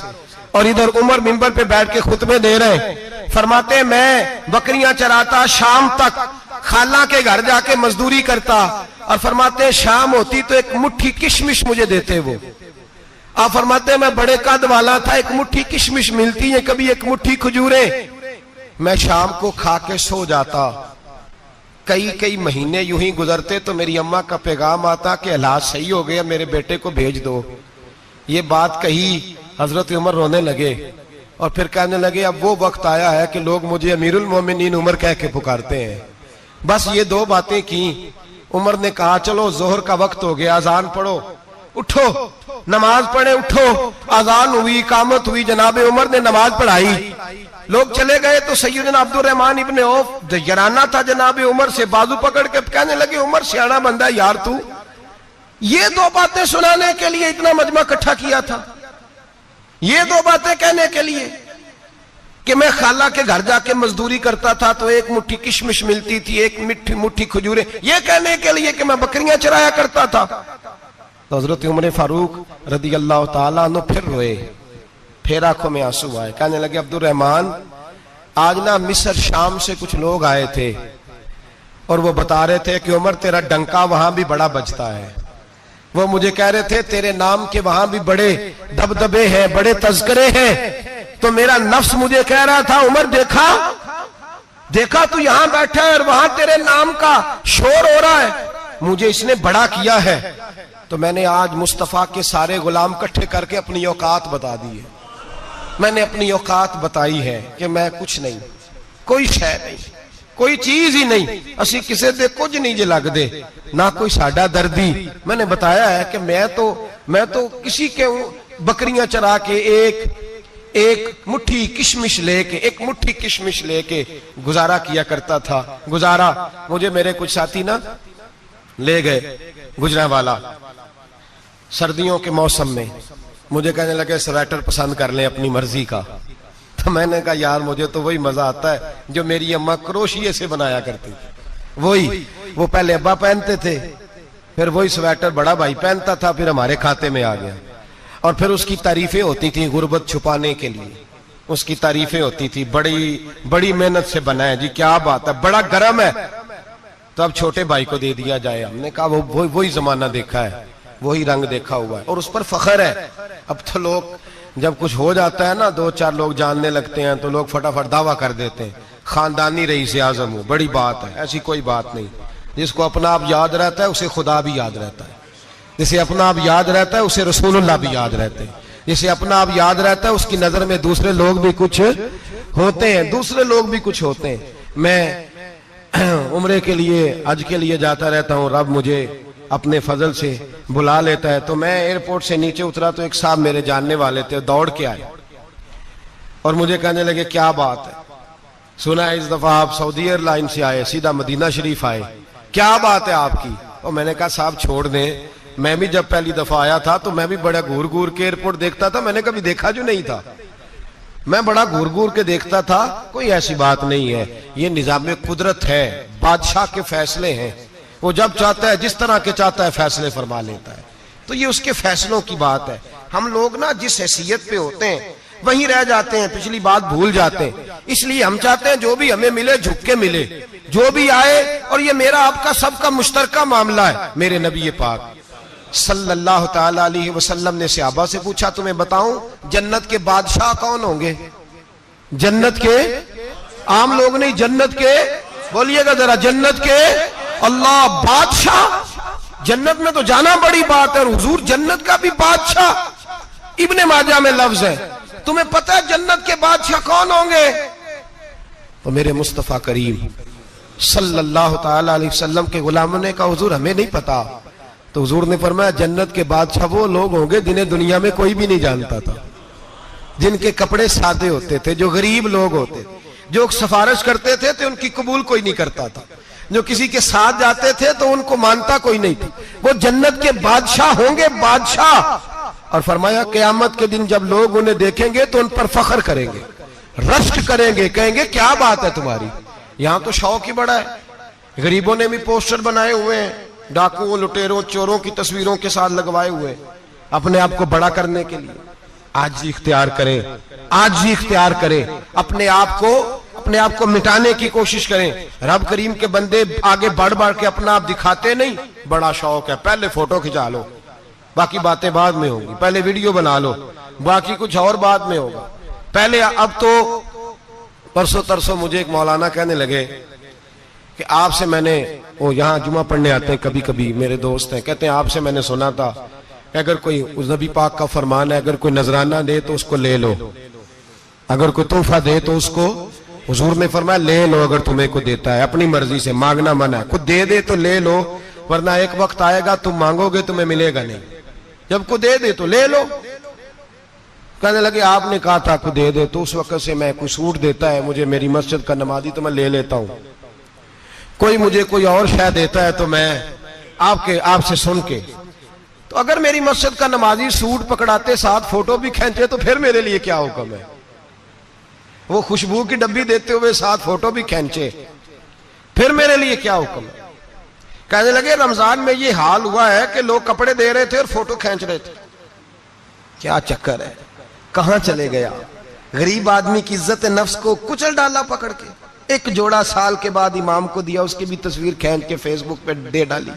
اور ادھر عمر منبر پہ بیٹھ کے خطبے دے رہے ہیں. فرماتے ہیں میں بکریاں چراتا, شام تک خالہ کے گھر جا کے مزدوری کرتا, اور فرماتے ہیں شام ہوتی تو ایک مٹھی کشمش مجھے دیتے وہ. آپ فرماتے ہیں میں بڑے قد والا تھا, ایک مٹھی کشمش ملتی ہے, کبھی ایک مٹھی کھجوریں, میں شام کو کھا کے سو جاتا. کئی مہینے یوں ہی گزرتے تو میری اماں کا پیغام آتا کہ علاج صحیح ہو گیا, میرے بیٹے کو بھیج دو. یہ بات کہی, حضرت عمر رونے لگے اور پھر کہنے لگے اب وہ وقت آیا ہے کہ لوگ مجھے امیر المومنین عمر کہہ کے پکارتے ہیں. بس یہ 2 باتیں کی. عمر نے کہا چلو ظہر کا وقت ہو گیا, اذان پڑھو, اٹھو نماز پڑھے, اٹھو. اذان ہوئی, اقامت ہوئی, جناب عمر نے نماز پڑھائی, لوگ چلے گئے تو سیدنا عبد الرحمن ابن عوف جرانہ تھا جناب عمر سے, بازو پکڑ کے کہنے لگے عمر سیانا بندہ یار, تو یہ 2 باتیں سنانے کے لیے اتنا مجمع اکٹھا کیا تھا, یہ 2 باتیں کہنے کے لیے کہ میں خالہ کے گھر جا کے مزدوری کرتا تھا تو ایک مٹھی کشمش ملتی تھی, ایک مٹھی کھجوریں, یہ کہنے کے لیے کہ میں بکریاں چرایا کرتا تھا. تو حضرت عمر فاروق رضی اللہ تعالیٰ عنہ پھر روئے, پھر آنکھوں میں آنسو آئے. کہنے لگے عبد الرحمن آج نا مصر شام سے کچھ لوگ آئے تھے اور وہ بتا رہے تھے کہ عمر تیرا ڈنکا وہاں بھی بڑا بجتا ہے, وہ مجھے کہہ رہے تھے تیرے نام کے وہاں بھی بڑے دبدبے ہیں، بڑے تذکرے ہیں. تو میرا نفس مجھے کہہ رہا تھا عمر دیکھا تو یہاں بیٹھا ہے اور وہاں تیرے نام کا شور ہو رہا ہے، مجھے اس نے بڑا کیا ہے. تو میں نے آج مصطفیٰ کے سارے غلام کٹھے کر کے اپنی اوقات بتا دی ہے. میں نے اپنی اوقات بتائی ہے کہ میں کچھ نہیں، کوئی شے نہیں، کوئی چیز ہی نہیں. اسی کسے دے کچھ نہیں جے لگ دے، نہ کوئی ساڈا دردی. میں نے بتایا ہے کہ میں تو کسی کے بکریاں چرا کے ایک مٹھی کشمش لے کے گزارا کیا کرتا تھا. مجھے میرے کچھ ساتھی نا لے گئے گجرانوالا سردیوں کے موسم میں، مجھے کہنے لگے سویٹر پسند کر لیں اپنی مرضی کا. تو میں نے کہا یار مجھے تو وہی مزہ آتا ہے جو میری اماں کروشیے سے بنایا کرتی تھی. وہ پہلے ابا پہنتے تھے، پھر وہی سویٹر بڑا بھائی پہنتا تھا، پھر ہمارے کھاتے میں آ گیا. اور پھر اس کی تعریفیں ہوتی تھیں غربت چھپانے کے لیے، اس کی تعریفیں ہوتی تھی بڑی محنت سے بنا ہے جی، کیا بات ہے، بڑا گرم ہے. تو اب چھوٹے بھائی کو دے دیا جائے. ہم نے کہا وہی زمانہ دیکھا ہے، وہی رنگ دیکھا ہوا ہے اور اس پر فخر ہے. اب تو لوگ جب کچھ ہو جاتا ہے نا، 2-4 لوگ جاننے لگتے ہیں تو لوگ فٹافٹ دعویٰ کر دیتے ہیں خاندانی رئیس اعظم ہو، بڑی بات ہے. ایسی کوئی بات نہیں. جس کو اپنا آپ یاد رہتا ہے اسے خدا بھی یاد رہتا ہے، جسے اپنا آپ یاد رہتا ہے اسے رسول اللہ بھی یاد رہتے ہیں، جسے اپنا آپ یاد رہتا ہے اس کی نظر میں دوسرے لوگ بھی کچھ ہوتے ہیں. میں عمرے کے لیے حج کے لیے جاتا رہتا ہوں، رب مجھے اپنے فضل سے بلا لیتا ہے. تو میں ایئرپورٹ سے نیچے اترا تو ایک صاحب میرے جاننے والے تھے، دوڑ کے آئے اور مجھے کہنے لگے کیا بات ہے، سنا ہے اس دفعہ آپ سعودی ایئر لائن سے آئے، سیدھا مدینہ شریف آئے، کیا بات ہے آپ کی. اور میں نے کہا صاحب چھوڑ دیں، میں بھی جب پہلی دفعہ آیا تھا تو میں بھی بڑا گور کے ایئرپورٹ دیکھتا تھا، میں نے کبھی دیکھا جو نہیں تھا، میں بڑا گور کے دیکھتا تھا. کوئی ایسی بات نہیں ہے، یہ نظام قدرت ہے، بادشاہ کے فیصلے ہیں، وہ جب چاہتا ہے جس طرح کے چاہتا ہے فیصلے فرما لیتا ہے. تو یہ اس کے فیصلوں کی بات ہے. ہم لوگ نا جس حیثیت پہ ہوتے ہیں وہیں رہ جاتے ہیں، پچھلی بات بھول جاتے ہیں. اس لیے ہم چاہتے ہیں جو بھی ہمیں ملے جھک کے ملے، جو بھی آئے. اور یہ میرا آپ کا سب کا مشترکہ معاملہ ہے. میرے نبی پاک صلی اللہ تعالی علیہ وسلم نے صحابہ سے پوچھا تمہیں بتاؤں جنت کے بادشاہ کون ہوں گے؟ جنت کے عام لوگ نہیں، جنت کے، بولیے گا ذرا، جنت کے اللہ بادشاہ. جنت میں تو جانا بڑی بات ہے، اور حضور جنت کا بھی بادشاہ. ابن ماجہ میں لفظ ہے. تمہیں پتہ ہے جنت کے بادشاہ کون ہوں گے؟ تو میرے مصطفیٰ کریم صلی اللہ تعالی علیہ وسلم کے غلاموں نے کہا حضور ہمیں نہیں پتا. تو حضور نے فرمایا جنت کے بادشاہ وہ لوگ ہوں گے جنہیں دنیا میں کوئی بھی نہیں جانتا تھا، جن کے کپڑے سادے ہوتے تھے، جو غریب لوگ ہوتے تھے، جو سفارش کرتے تھے تو ان کی قبول کوئی نہیں کرتا تھا، جو کسی کے ساتھ جاتے تھے تو ان کو مانتا کوئی نہیں تھا. وہ جنت کے بادشاہ ہوں گے، بادشاہ. اور فرمایا قیامت کے دن جب لوگ انہیں دیکھیں گے تو ان پر فخر کریں گے، رشک کریں گے، کہیں گے کیا بات ہے تمہاری. یہاں تو شوق ہی بڑا ہے. غریبوں نے بھی پوسٹر بنائے ہوئے ہیں، ڈاکوؤں، لٹیروں، چوروں کی تصویروں کے ساتھ لگوائے ہوئے اپنے آپ کو بڑا کرنے کے لیے. عاجزی اختیار کریں، عاجزی اختیار کریں، اپنے آپ کو مٹانے کی کوشش کریں. رب کریم کے بندے آگے بڑھ کے اپنا آپ دکھاتے نہیں. بڑا شوق ہے، پہلے فوٹو کھچا لو، باقی باتیں بعد میں ہوں گی. پہلے ویڈیو بنا لو، باقی کچھ اور بعد میں ہوگا. پہلے اب تو پرسوں ترسوں مجھے ایک مولانا کہنے لگے کہ آپ سے میں نے، وہ یہاں جمعہ پڑھنے آتے ہیں کبھی کبھی، میرے دوست ہیں، کہتے ہیں آپ سے میں نے سنا تھا کہ اگر کوئی اس نبی پاک کا فرمان ہے، اگر کوئی نذرانہ دے تو اس کو لے لو، اگر کوئی تحفہ دے تو اس کو، حضور نے فرمایا لے لو اگر تمہیں کو دیتا ہے، اپنی مرضی سے، مانگنا منع ہے. خود دے دے تو لے لو، ورنہ ایک وقت آئے گا تم مانگو گے تمہیں ملے گا نہیں. جب کو دے دے تو لے لو. کہنے لگے آپ نے کہا تھا کو دے دے، تو اس وقت سے میں کوئی سوٹ دیتا ہے مجھے میری مسجد کا نمازی تو میں لے لیتا ہوں، کوئی مجھے کوئی اور شے دیتا ہے تو میں آپ سے سن کے. تو اگر میری مسجد کا نمازی سوٹ پکڑاتے ساتھ فوٹو بھی کھینچے تو پھر میرے لیے کیا حکم ہے؟ وہ خوشبو کی ڈبی دیتے ہوئے ساتھ فوٹو بھی کھینچے، پھر میرے لیے کیا حکم ہے؟ کہنے لگے رمضان میں یہ حال ہوا ہے کہ لوگ کپڑے دے رہے تھے اور فوٹو کھینچ رہے تھے. کیا چکر ہے، کہاں چلے گیا؟ غریب آدمی کی عزت نفس کو کچل ڈالا پکڑ کے. ایک جوڑا سال کے بعد امام کو دیا، اس کی بھی تصویر کھینچ کے فیس بک پہ دے ڈالی.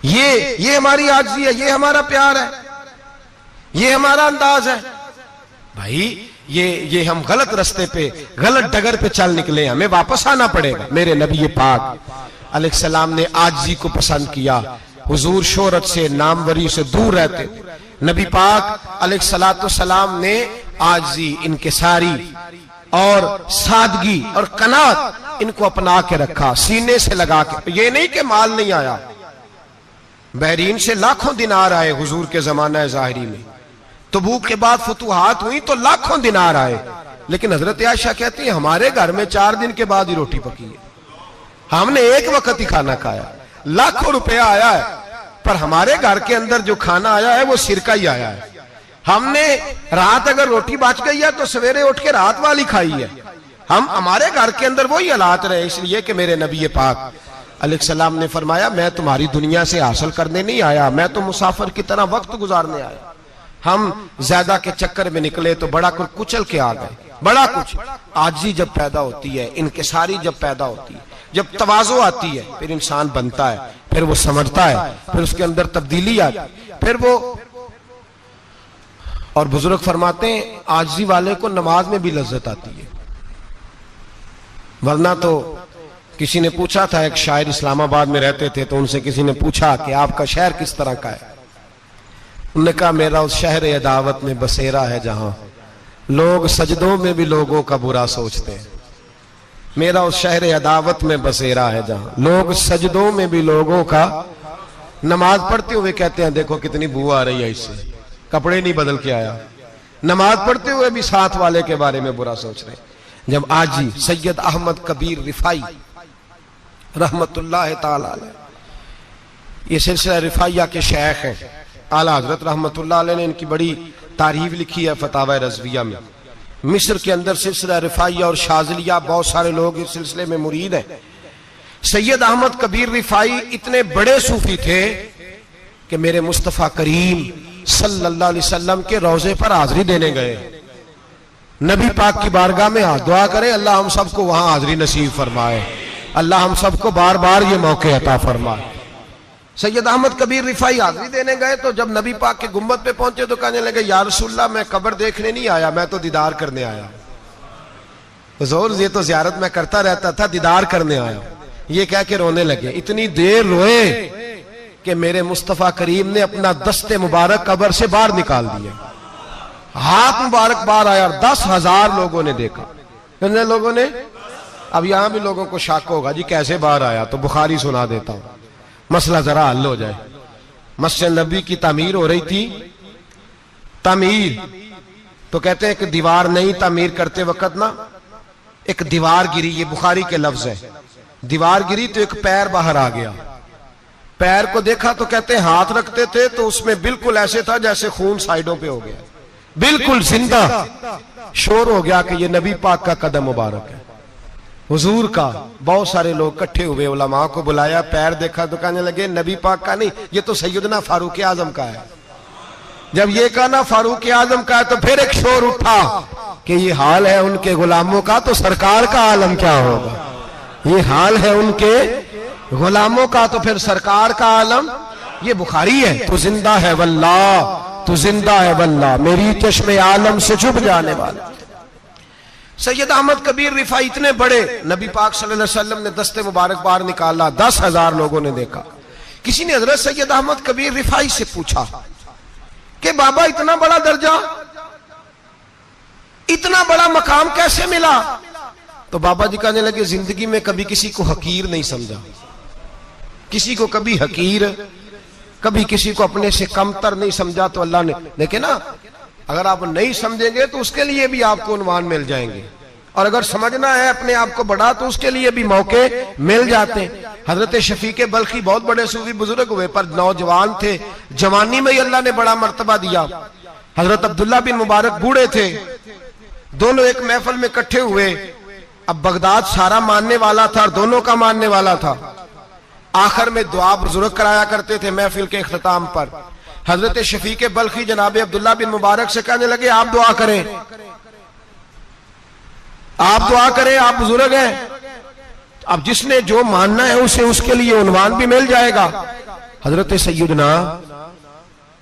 یہ ہماری عاجزی ہے، یہ ہمارا پیار ہے، یہ ہمارا انداز ہے۔ بھائی یہ ہم غلط رستے پہ، غلط ڈگر پہ چل نکلے، ہمیں واپس آنا پڑے گا۔ میرے نبی پاک علیہ السلام نے عاجزی کو پسند کیا۔ حضور شہرت سے، ناموری سے دور رہتے، نبی پاک علیہ السلام نے عاجزی، انکساری اور سادگی اور قناعت ان کو اپنا کے رکھا، سینے سے لگا کے۔ یہ نہیں کہ مال نہیں آیا، بحرین سے لاکھوں دینار آئے حضور کے زمانہ ظاہری میں، تبوک کے بعد فتوحات ہوئی تو لاکھوں دینار آئے، لیکن حضرت عائشہ کہتی ہیں ہمارے گھر میں 4 دن کے بعد ہی روٹی پکی ہے، ہم نے ایک وقت ہی کھانا کھایا، لاکھوں روپیہ آیا ہے، پر ہمارے گھر کے اندر جو کھانا آیا ہے وہ سرکہ ہی آیا ہے۔ ہم نے رات اگر روٹی بچ گئی ہے تو سویرے اٹھ کے رات والی کھائی ہے۔ ہمارے گھر کے اندر وہی حالات رہے، اس لیے کہ میرے نبی پاک علیہ السلام نے فرمایا میں تمہاری دنیا سے حاصل کرنے نہیں آیا، میں تو مسافر کی طرح وقت گزارنے آیا۔ ہم زیادہ کے چکر میں نکلے تو بڑا کچھ کچل کے آ گئے، بڑا کچھ۔ عاجزی جب پیدا ہوتی ہے، انکساری جب پیدا ہوتی ہے، جب تواضع آتی ہے، پھر انسان بنتا ہے، پھر وہ سمجھتا ہے، پھر اس کے اندر تبدیلی آتی ہے، پھر وہ۔ اور بزرگ فرماتے ہیں عاجزی والے کو نماز میں بھی لذت آتی ہے، ورنہ تو کسی نے پوچھا تھا، ایک شاعر اسلام آباد میں رہتے تھے، تو ان سے کسی نے پوچھا کہ آپ کا شہر کس طرح کا ہے؟ انہوں نے کہا میرا اس شہر عداوت میں بسیرا ہے جہاں لوگ سجدوں میں بھی لوگوں کا برا سوچتے ہیں۔ میرا اس شہر عداوت میں بسیرا ہے جہاں لوگ سجدوں میں بھی لوگوں کا، نماز پڑھتے ہوئے کہتے ہیں دیکھو کتنی بو آ رہی ہے اس سے، کپڑے نہیں بدل کے آیا، نماز پڑھتے ہوئے بھی ساتھ والے کے بارے میں برا سوچ رہے ہیں۔ جب آجی سید احمد کبیر رفائی رحمت اللہ تعالی علیہ، یہ سلسلہ رفائیہ کے شیخ ہیں، اعلیٰ حضرت رحمت اللہ علیہ نے ان کی بڑی تعریف لکھی ہے فتاوی رضویہ میں۔ مصر کے اندر سلسلہ رفائیہ اور شاذلیہ بہت سارے لوگ اس سلسلے میں مرید ہیں۔ سید احمد کبیر رفائی اتنے بڑے صوفی تھے کہ میرے مصطفیٰ کریم صلی اللہ علیہ وسلم کے روضے پر حاضری دینے گئے، نبی پاک کی بارگاہ میں دعا کریں اللہ ہم سب کو وہاں حاضری نصیب فرمائے، اللہ ہم سب کو بار بار یہ موقع عطا فرمائے۔ سید احمد کبیر رفائی حاضری دینے گئے تو جب نبی پاک کے گنبد پہ پہنچے تو کہنے لگے یا رسول اللہ میں قبر دیکھنے نہیں آیا، میں تو دیدار کرنے آیا۔ حضور یہ تو زیارت میں کرتا رہتا تھا، دیدار کرنے آیا۔ یہ کہہ کے رونے لگے، اتنی دیر روئے کہ میرے مصطفیٰ کریم نے اپنا دست مبارک قبر سے باہر نکال دیا، ہاتھ مبارک باہر آیا اور 10,000 لوگوں نے دیکھا۔ کتنے لوگوں نے؟ اب یہاں بھی لوگوں کو شک ہوگا جی کیسے باہر آیا، تو بخاری سنا دیتا ہوں مسئلہ ذرا حل ہو جائے۔ مسجد نبی کی تعمیر ہو رہی تھی، تعمیر تو کہتے ہیں کہ دیوار نہیں، تعمیر کرتے وقت نا ایک دیوار گری، یہ بخاری کے لفظ ہے، دیوار گری تو ایک پیر باہر آ گیا، پیر کو دیکھا تو کہتے ہیں ہاتھ رکھتے تھے تو اس میں بالکل ایسے تھا جیسے خون سائیڈوں پہ ہو گیا، بالکل زندہ۔ شور ہو گیا کہ یہ نبی پاک کا قدم مبارک ہے، حضور کا۔ بہت سارے لوگ کٹھے ہوئے، علماء کو بلایا، پیر دیکھا تو کہنے لگے نبی پاک کا نہیں، یہ تو سیدنا فاروق اعظم کا ہے۔ جب یہ کہا نا فاروق اعظم کا ہے تو پھر ایک شور اٹھا کہ یہ حال ہے ان کے غلاموں کا تو سرکار کا عالم کیا ہوگا، یہ حال ہے ان کے غلاموں کا تو پھر سرکار کا عالم۔ یہ بخاری ہے، تو زندہ ہے واللہ، تو زندہ ہے واللہ، میری چشم عالم سے چھپ جانے والا۔ سید احمد کبیر رفائی اتنے بڑے، نبی پاک صلی اللہ علیہ وسلم نے دست مبارک باہر نکالا، 10,000 لوگوں نے دیکھا۔ کسی نے حضرت سید احمد کبیر رفائی سے پوچھا کہ بابا اتنا بڑا درجہ، اتنا بڑا مقام کیسے ملا؟ تو بابا جی کہنے لگے زندگی میں کبھی کسی کو حقیر نہیں سمجھا، کسی کو کبھی حقیر، کبھی کسی کو اپنے سے کمتر نہیں سمجھا۔ تو اللہ نے دیکھے نا، اگر آپ نہیں سمجھیں گے تو اس کے لیے بھی آپ کو عنوان مل جائیں گے، اور اگر سمجھنا ہے اپنے آپ کو بڑا تو اس کے لیے بھی موقع مل جاتے ہیں۔ حضرت شفیق بلخی بہت بڑے صوفی بزرگ ہوئے، پر نوجوان تھے، جوانی میں ہی اللہ نے بڑا مرتبہ دیا۔ حضرت عبداللہ بن مبارک بوڑھے تھے، دونوں ایک محفل میں اکٹھے ہوئے۔ اب بغداد سارا ماننے والا تھا اور دونوں کا ماننے والا تھا۔ آخر میں دعا بزرگ کرایا کرتے تھے محفل کے اختتام پر۔ حضرت شفیق بلخی جناب عبداللہ بن مبارک سے کہنے لگے آپ دعا کریں، آپ دعا کریں، آپ بزرگ ہیں، اب جس نے جو ماننا ہے اسے اس کے لیے عنوان بھی مل جائے گا۔ حضرت سیدنا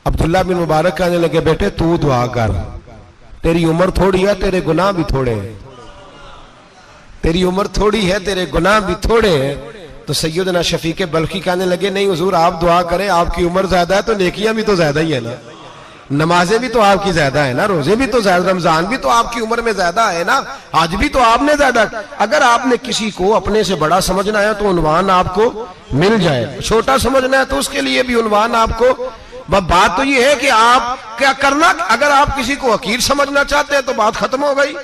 عبداللہ بن مبارک کہنے لگے بیٹے تو دعا کر، تیری عمر تھوڑی ہے، تیرے گناہ بھی تھوڑے ہیں، تیری عمر تھوڑی ہے، تیرے گناہ بھی تھوڑے ہیں۔ تو سیدنا شفیق بلخی کہنے لگے نہیں حضور آپ دعا کریں، آپ کی عمر زیادہ ہے تو نیکیاں بھی تو زیادہ ہی ہے نا، نمازیں بھی تو آپ کی زیادہ ہے نا، روزے بھی تو زیادہ، رمضان بھی تو آپ کی عمر میں زیادہ ہے نا، آج بھی تو آپ نے زیادہ۔ اگر آپ نے کسی کو اپنے سے بڑا سمجھنا ہے تو عنوان آپ کو مل جائے، چھوٹا سمجھنا ہے تو اس کے لیے بھی عنوان آپ کو۔ بات تو یہ ہے کہ آپ کیا کرنا، اگر آپ کسی کو حقیر سمجھنا چاہتے ہیں تو بات ختم ہو گئی۔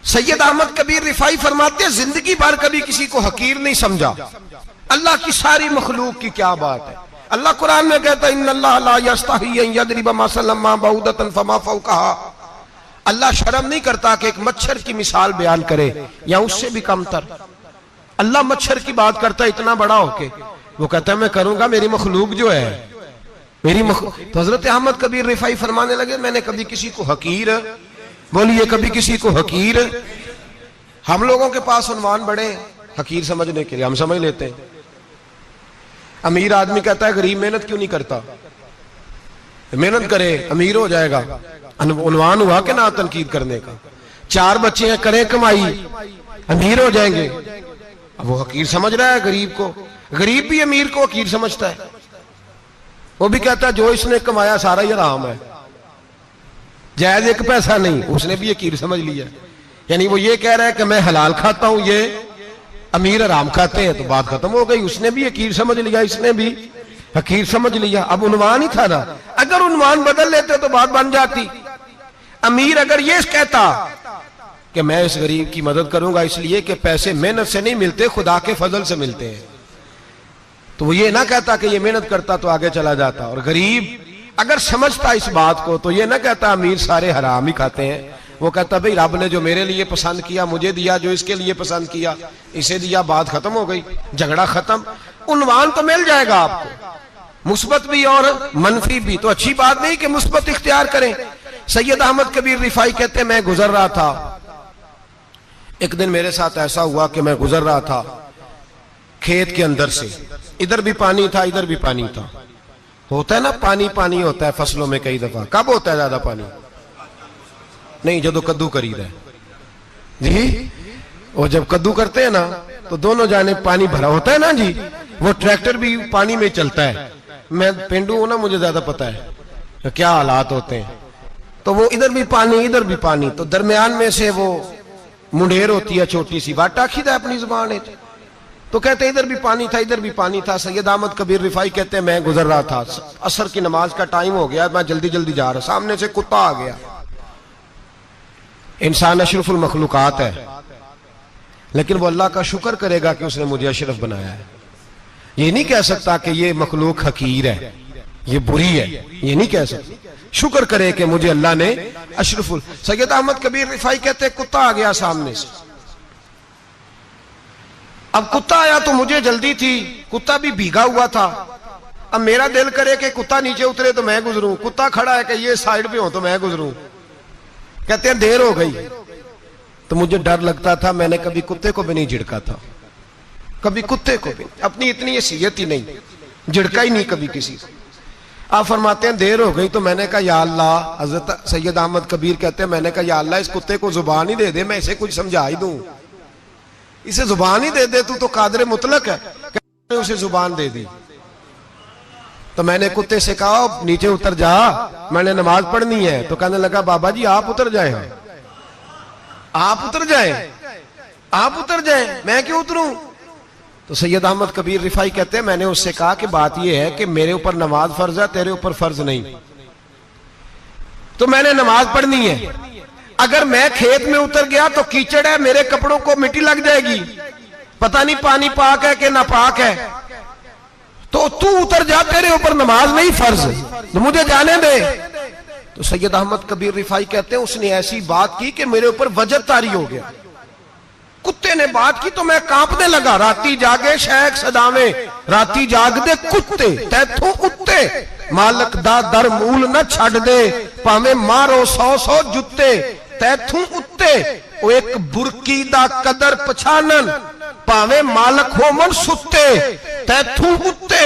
سید احمد کبیر رفاعی فرماتے ہیں زندگی بھر کبھی کسی کو حقیر نہیں سمجھا، اللہ کی ساری مخلوق کی کیا بات ہے۔ اللہ قرآن میں کہتا ہے ان اللہ لا یستحی ان یضرب مثلا ما بعوضۃ فما فوقها، اللہ شرم نہیں کرتا کہ ایک مچھر کی مثال بیان کرے یا اس سے بھی کم تر۔ اللہ مچھر کی بات کرتا ہے اتنا بڑا ہو کے، وہ کہتا ہے میں کروں گا، میری مخلوق جو ہے تو حضرت احمد کبیر رفاعی فرمانے لگے میں نے کبھی کسی کو حقیر، بولیے کبھی کسی کو حقیر۔ ہم لوگوں کے پاس عنوان بڑے حقیر سمجھنے کے لیے، ہم سمجھ لیتے ہیں۔ امیر آدمی کہتا ہے غریب محنت کیوں نہیں کرتا، محنت کرے امیر ہو جائے گا، عنوان ہوا کہ نہ تنقید کرنے کا۔ 4 بچے ہیں کریں کمائی امیر ہو جائیں گے، اب وہ حقیر سمجھ رہا ہے غریب کو، غریب بھی امیر کو حقیر سمجھتا ہے، وہ بھی کہتا ہے جو اس نے کمایا سارا ہی حرام ہے، جائز ایک پیسہ نہیں، اس نے بھی حقیر سمجھ لیا، یعنی وہ یہ کہہ رہا ہے کہ میں حلال کھاتا ہوں، یہ امیر حرام کھاتے ہیں، تو بات ختم ہو گئی، اس نے بھی حقیر سمجھ لیا، اس نے بھی حقیر سمجھ لیا۔ اب عنوان ہی تھا نا، اگر عنوان بدل لیتے تو بات بن جاتی۔ امیر اگر یہ کہتا کہ میں اس غریب کی مدد کروں گا اس لیے کہ پیسے محنت سے نہیں ملتے خدا کے فضل سے ملتے ہیں، تو وہ یہ نہ کہتا کہ یہ محنت کرتا تو آگے چلا جاتا، اور غریب اگر سمجھتا اس بات کو تو یہ نہ کہتا امیر سارے حرام ہی کھاتے ہیں، وہ کہتا بھئی رب نے جو میرے لیے پسند کیا مجھے دیا، جو اس کے لیے پسند کیا اسے دیا، بات ختم ہو گئی، جھگڑا ختم۔ عنوان تو مل جائے گا آپ کو، مثبت بھی اور منفی بھی، تو اچھی بات نہیں کہ مثبت اختیار کریں۔ سید احمد کبیر رفاعی کہتے ہیں میں گزر رہا تھا، ایک دن میرے ساتھ ایسا ہوا کہ میں گزر رہا تھا کھیت کے اندر سے، ادھر بھی پانی تھا ادھر بھی پانی تھا، ہوتا ہے نا پانی پانی ہوتا ہے فصلوں میں کئی دفعہ، کب ہوتا ہے زیادہ پانی؟ نہیں جدو کدو کری رہے جی، وہ جب کدو کرتے ہیں نا تو دونوں جانب پانی بھرا ہوتا ہے نا جی، وہ ٹریکٹر بھی پانی میں چلتا ہے، میں پینڈو ہوں نا مجھے زیادہ پتا ہے کیا حالات ہوتے ہیں، تو وہ ادھر بھی پانی ادھر بھی پانی، تو درمیان میں سے وہ منڈیر ہوتی ہے چھوٹی سی، واٹا کھیدا ہے اپنی زبان ہے، تو کہتے ہیں ادھر بھی پانی تھا ادھر بھی پانی تھا۔ سید احمد کبیر رفاعی کہتے ہیں میں گزر رہا تھا، عصر کی نماز کا ٹائم ہو گیا، میں جلدی جلدی جا رہا، سامنے سے کتا آ گیا۔ انسان اشرف المخلوقات ہے، لیکن وہ اللہ کا شکر کرے گا کہ اس نے مجھے اشرف بنایا ہے، یہ نہیں کہہ سکتا کہ یہ مخلوق حقیر ہے یہ بری ہے، یہ نہیں کہہ سکتا، شکر کرے کہ مجھے اللہ نے اشرف سید احمد کبیر رفاعی کہتے ہیں کتا آ گیا سامنے سے، اب کتا آیا تو مجھے جلدی تھی، کتا بھی بھیگا ہوا تھا، اب میرا دل کرے کہ کتا نیچے اترے تو میں گزروں، کتا کھڑا ہے کہ یہ سائیڈ پہ ہو تو میں گزروں، کہتے ہیں دیر ہو گئی، تو مجھے ڈر لگتا تھا، میں نے کبھی کتے کو بھی نہیں جھڑکا تھا، کبھی کتے کو بھی، اپنی اتنی حیثیت ہی نہیں، جھڑکا ہی نہیں کبھی کسی کو۔ آپ فرماتے ہیں دیر ہو گئی تو میں نے کہا یا اللہ، حضرت سید احمد کبیر کہتے ہیں میں نے کہا یا اللہ اس کتے کو زبان ہی دے دے، میں اسے کچھ سمجھا ہی دوں، اسے زبان ہی دے دے، تو قادر مطلق ہے، اسے زبان دے دی۔ تو میں نے کتے سے کہا نیچے اتر جا، میں نے نماز پڑھنی ہے، تو کہنے لگا بابا جی آپ اتر جائیں، آپ اتر جائیں، آپ اتر جائیں، میں کیوں اتروں؟ تو سید احمد کبیر رفاعی کہتے ہیں میں نے اس سے کہا کہ بات یہ ہے کہ میرے اوپر نماز فرض ہے، تیرے اوپر فرض نہیں، تو میں نے نماز پڑھنی ہے، اگر میں کھیت میں اتر گیا تو کیچڑ ہے، میرے کپڑوں کو مٹی لگ جائے گی، پتہ نہیں پانی پاک ہے کہ ناپاک ہے، تو تو اتر جا، تیرے اوپر نماز نہیں فرض، تو مجھے جانے دے۔ تو سید احمد کبیر رفاعی کہتے ہیں اس نے ایسی بات کی کہ میرے اوپر وجر طاری ہو گیا، کتے نے بات کی تو میں کانپنے لگا، راتی جاگے شیخ صداویں، راتی جاگ دے کتے تیتھوں اتے، مالک دا در مول نہ چھڑ دے، پاویں مارو 100 جتے تیتھوں اتے، او ایک برکی دا قدر پچھانن، پاویں مالک ہو من ستے تیتھوں اتے،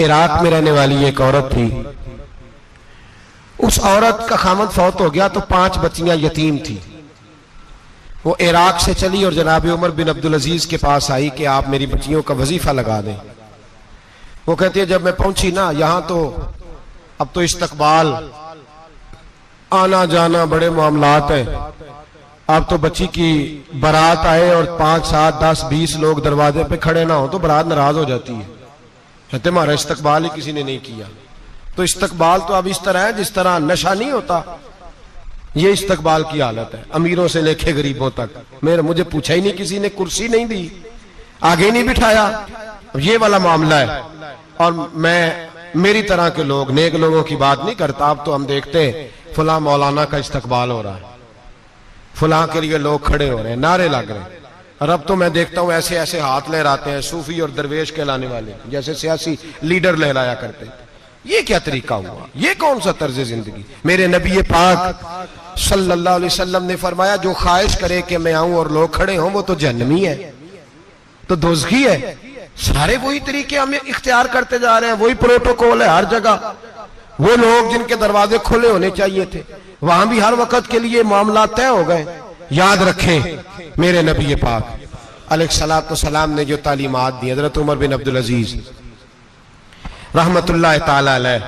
عراق میں رہنے والی ایک عورت تھی. اس عورت کا خامد فوت ہو گیا تو 5 بچیاں یتیم تھی. وہ عراق سے چلی اور جناب عمر بن عبدالعزیز کے پاس آئی کہ آپ میری بچیوں کا وظیفہ لگا دیں. وہ کہتی ہے جب میں پہنچی نا یہاں تو اب تو استقبال آنا جانا بڑے معاملات ہیں. اب تو بچی کی برات آئے اور 5 7 10 20 لوگ دروازے پہ کھڑے نہ ہو تو برات ناراض ہو جاتی ہے. کہتے ہمارا استقبال ہی کسی نے نہیں کیا. تو استقبال تو اب اس طرح ہے جس طرح نشہ نہیں ہوتا, یہ استقبال کی حالت ہے, امیروں سے لے کے غریبوں تک. مجھے پوچھا ہی نہیں کسی نے, کرسی نہیں دی, آگے نہیں بٹھایا, یہ والا معاملہ ہے. اور میں میری طرح کے لوگ نیک لوگوں کی بات نہیں کرتا. اب تو ہم دیکھتے ہیں فلاں مولانا کا استقبال ہو رہا ہے, فلاں کے لیے لوگ کھڑے ہو رہے ہیں, نعرے لگ رہے ہیں. اور اب تو میں دیکھتا ہوں ایسے ایسے ہاتھ لہراتے ہیں صوفی اور درویش کہلانے والے, جیسے سیاسی لیڈر لہرایا کرتے. یہ کیا طریقہ ہوا؟ یہ کون سا طرز زندگی؟ میرے نبی پاک صلی اللہ علیہ وسلم نے فرمایا جو خواہش کرے کہ میں آؤں اور لوگ کھڑے ہوں وہ تو جہنمی ہے, تو دوزخی ہے. سارے وہی طریقے ہم اختیار کرتے جا رہے ہیں, وہی پروٹوکول ہے ہر جگہ. وہ لوگ جن کے دروازے کھلے ہونے چاہیے تھے وہاں بھی ہر وقت کے لیے معاملات طے ہو گئے. یاد رکھیں میرے نبی پاک علیہ الصلوۃ والسلام نے جو تعلیمات دی, حضرت عمر بن عبدالعزیز رحمت اللہ تعالی علیہ.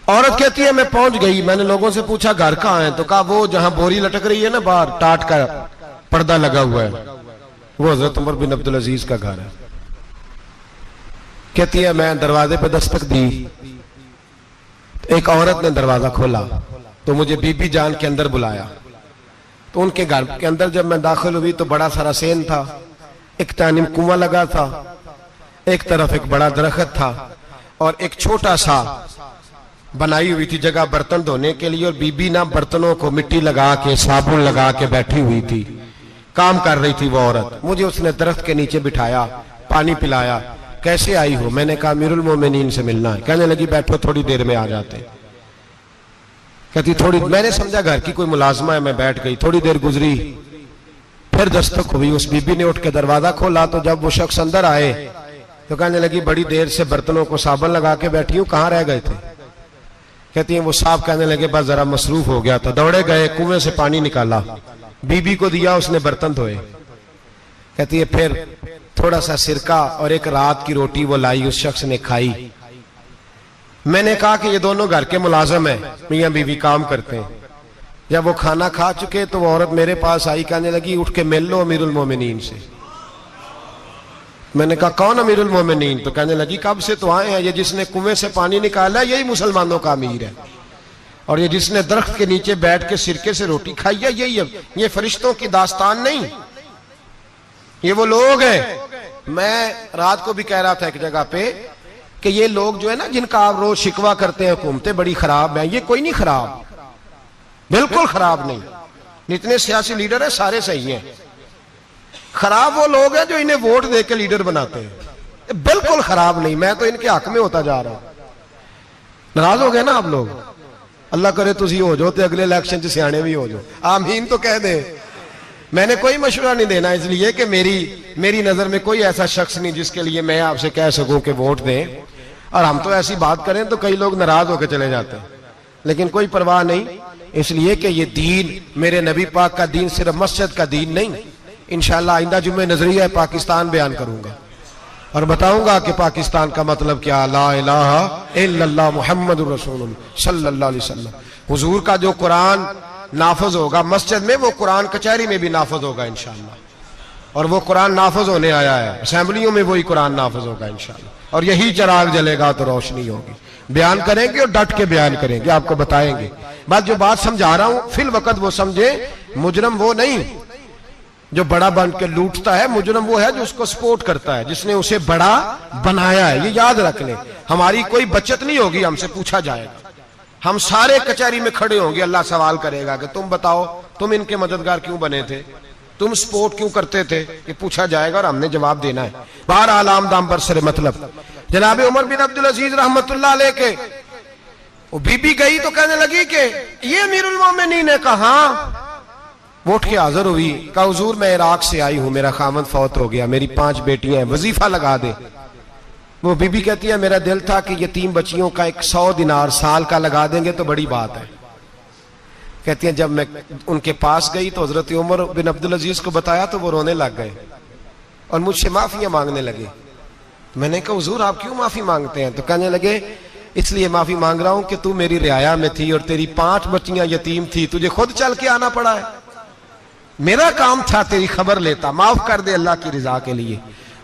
عورت کہتی ہے میں پہنچ گئی, میں نے لوگوں سے پوچھا گھر کہاں ہے, تو کہا وہ جہاں بوری لٹک رہی ہے نا باہر ٹاٹ کا پردہ لگا ہوا ہے وہ حضرت عمر بن عبدالعزیز کا گھر ہے. کہتی ہے میں دروازے پہ دستک دی, ایک عورت نے دروازہ کھولا تو مجھے بی بی جان کے اندر بلایا. تو ان کے گھر کے اندر جب میں داخل ہوئی تو بڑا سارا سین تھا, ایک جانب کنواں لگا تھا, ایک طرف ایک بڑا درخت تھا, اور ایک چھوٹا سا بنائی ہوئی تھی جگہ برتن دھونے کے لیے, اور بی بی نہ برتنوں کو مٹی لگا کے صابن لگا کے بیٹھی ہوئی تھی, کام کر رہی تھی وہ عورت. مجھے اس نے درخت کے نیچے بٹھایا, پانی پلایا. کیسے آئی ہو؟ میں نے کہا امیر المومنین سے ملنا ہے. کہنے لگی بیٹھو تھوڑی دیر میں آ جاتے. کہتی تھوڑی, میں نے سمجھا گھر کی کوئی ملازمہ ہے, میں بیٹھ گئی. تھوڑی دیر گزری, پھر دستک ہوئی, اس بی بی نے اٹھ کے دروازہ کھولا. تو جب وہ شخص اندر آئے تو کہنے لگی بڑی دیر سے برتنوں کو صابن لگا کے بیٹھی ہوں, کہاں رہ گئے تھے؟ کہتی ہیں وہ صاحب کہنے لگے بس ذرا مصروف ہو گیا تھا. دوڑے گئے, کنویں سے پانی نکالا, بی بی کو دیا, اس نے برتن دھوئے. کہتی ہے پھر تھوڑا سا سرکہ اور ایک رات کی روٹی وہ لائی, اس شخص نے کھائی. میں نے کہا کہ یہ دونوں گھر کے ملازم ہیں, میاں بیوی کام کرتے ہیں. جب وہ کھانا کھا چکے تو وہ عورت میرے پاس آئی, کہنے لگی اٹھ کے مل لو امیر المومنین سے. میں نے کہا کون امیر المومنین؟ تو کہنے لگی کب سے تو آئے ہیں, یہ جس نے کنویں سے پانی نکالا یہی مسلمانوں کا امیر ہے, اور یہ جس نے درخت کے نیچے بیٹھ کے سرکے سے روٹی کھائی ہے یہی ہے. یہ فرشتوں کی داستان نہیں, یہ وہ لوگ ہیں. میں رات کو بھی کہہ رہا تھا ایک جگہ پہ کہ یہ لوگ جو ہے نا جن کا آپ روز شکوہ کرتے ہیں حکومتیں بڑی خراب ہیں, یہ کوئی نہیں خراب, بالکل خراب نہیں. جتنے سیاسی لیڈر ہیں سارے صحیح ہیں. خراب وہ لوگ ہیں جو انہیں ووٹ دے کے لیڈر بناتے ہیں, بالکل خراب نہیں. میں تو ان کے حق میں ہوتا جا رہا ہوں. ناراض ہو گئے نا آپ لوگ؟ اللہ کرے تسی ہو جو تے اگلے الیکشن سے سیانے بھی ہو جو, آمین تو کہہ دیں. میں نے کوئی مشورہ نہیں دینا, اس لیے کہ میری نظر میں کوئی ایسا شخص نہیں جس کے لیے میں آپ سے کہہ سکوں کہ ووٹ دیں. اور ہم تو ایسی بات کریں تو کئی لوگ ناراض ہو کے چلے جاتے ہیں, لیکن کوئی پرواہ نہیں, اس لیے کہ یہ دین میرے نبی پاک کا دین صرف مسجد کا دین نہیں. انشاءاللہ آئندہ جمعہ نظریہ پاکستان بیان کروں گا اور بتاؤں گا کہ پاکستان کا مطلب کیا, لا الہ الا اللہ محمد رسول اللہ صلی اللہ علیہ وسلم. حضور کا جو قرآن نافذ ہوگا مسجد میں, وہ قرآن کچہری میں بھی نافذ ہوگا انشاءاللہ. اور وہ قرآن نافذ ہونے آیا ہے, اسمبلیوں میں وہی قرآن نافذ ہوگا انشاءاللہ. اور یہی چراغ جلے گا تو روشنی ہوگی. بیان کریں گے اور ڈٹ کے بیان کریں گے, آپ کو بتائیں گے. جو بات سمجھا رہا ہوں فی الوقت وہ سمجھے, مجرم وہ نہیں جو بڑا بن کے لوٹتا ہے, مجرم وہ ہے جو اس کو سپورٹ کرتا ہے, جس نے اسے بڑا بنایا ہے. یہ یاد رکھ لیں, ہماری کوئی بچت نہیں ہوگی, ہم سے پوچھا جائے گا. ہم سارے کچہری میں کھڑے ہوں گے, اللہ سوال کرے گا کہ تم بتاؤ تم ان کے مددگار کیوں بنے تھے, تم سپورٹ کیوں کرتے تھے, یہ پوچھا جائے گا اور ہم نے جواب دینا ہے. بہرحال عام دام پر سر مطلب جناب عمر بن عبدالعزیز رحمت اللہ علیہ کے وہ بی بی گئی تو کہنے لگی کہ یہ امیر المومنین نے کہا. وہ اٹھ کے حاضر ہوئی, کہا حضور میں عراق سے آئی ہوں, میرا خامد فوت ہو گیا, میری 5 بیٹیاں ہیں, وظیفہ لگا دے. وہ بی بی کہتی ہے میرا دل تھا کہ یتیم بچیوں کا 100 دینار سال کا لگا دیں گے تو بڑی بات ہے. کہتی ہیں جب میں ان کے پاس گئی تو حضرت عمر بن عبدالعزیز کو بتایا تو وہ رونے لگ گئے اور مجھ سے معافیاں مانگنے لگے. میں نے کہا حضور آپ کیوں معافی مانگتے ہیں؟ تو کہنے لگے اس لیے معافی مانگ رہا ہوں کہ تو میری رعایا میں تھی اور تیری 5 بچیاں یتیم تھی، تجھے خود چل کے آنا پڑا ہے. میرا کام تھا تیری خبر لیتا، معاف کر دے اللہ کی رضا کے لیے.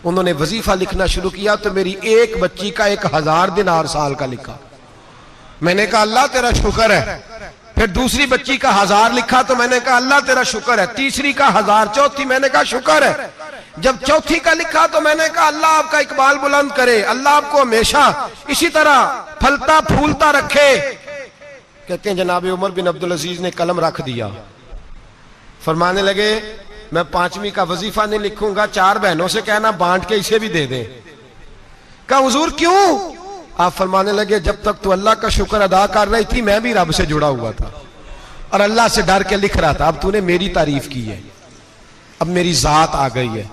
انہوں نے وظیفہ لکھنا شروع کیا تو میری ایک بچی کا 1000 دینار سال کا لکھا. میں نے کہا اللہ تیرا شکر ہے. پھر دوسری بچی کا 1000 لکھا تو میں نے کہا اللہ تیرا شکر ہے. تیسری کا 1000، چوتھی میں نے کہا شکر ہے. جب چوتھی کا لکھا تو میں نے کہا اللہ آپ کا اقبال بلند کرے، اللہ آپ کو ہمیشہ اسی طرح پھلتا پھولتا رکھے. کہتے ہیں جناب عمر بن عبدالعزیز نے قلم رکھ دیا، فرمانے لگے میں 5ویں کا وظیفہ نہیں لکھوں گا، 4 بہنوں سے کہنا بانٹ کے اسے بھی دے دیں. کہا حضور کیوں؟ آپ فرمانے لگے جب تک تو اللہ کا شکر ادا کر رہی تھی میں بھی رب سے جڑا ہوا تھا اور اللہ سے ڈر کے لکھ رہا تھا. اب تو نے میری تعریف کی ہے، اب میری ذات آ گئی ہے،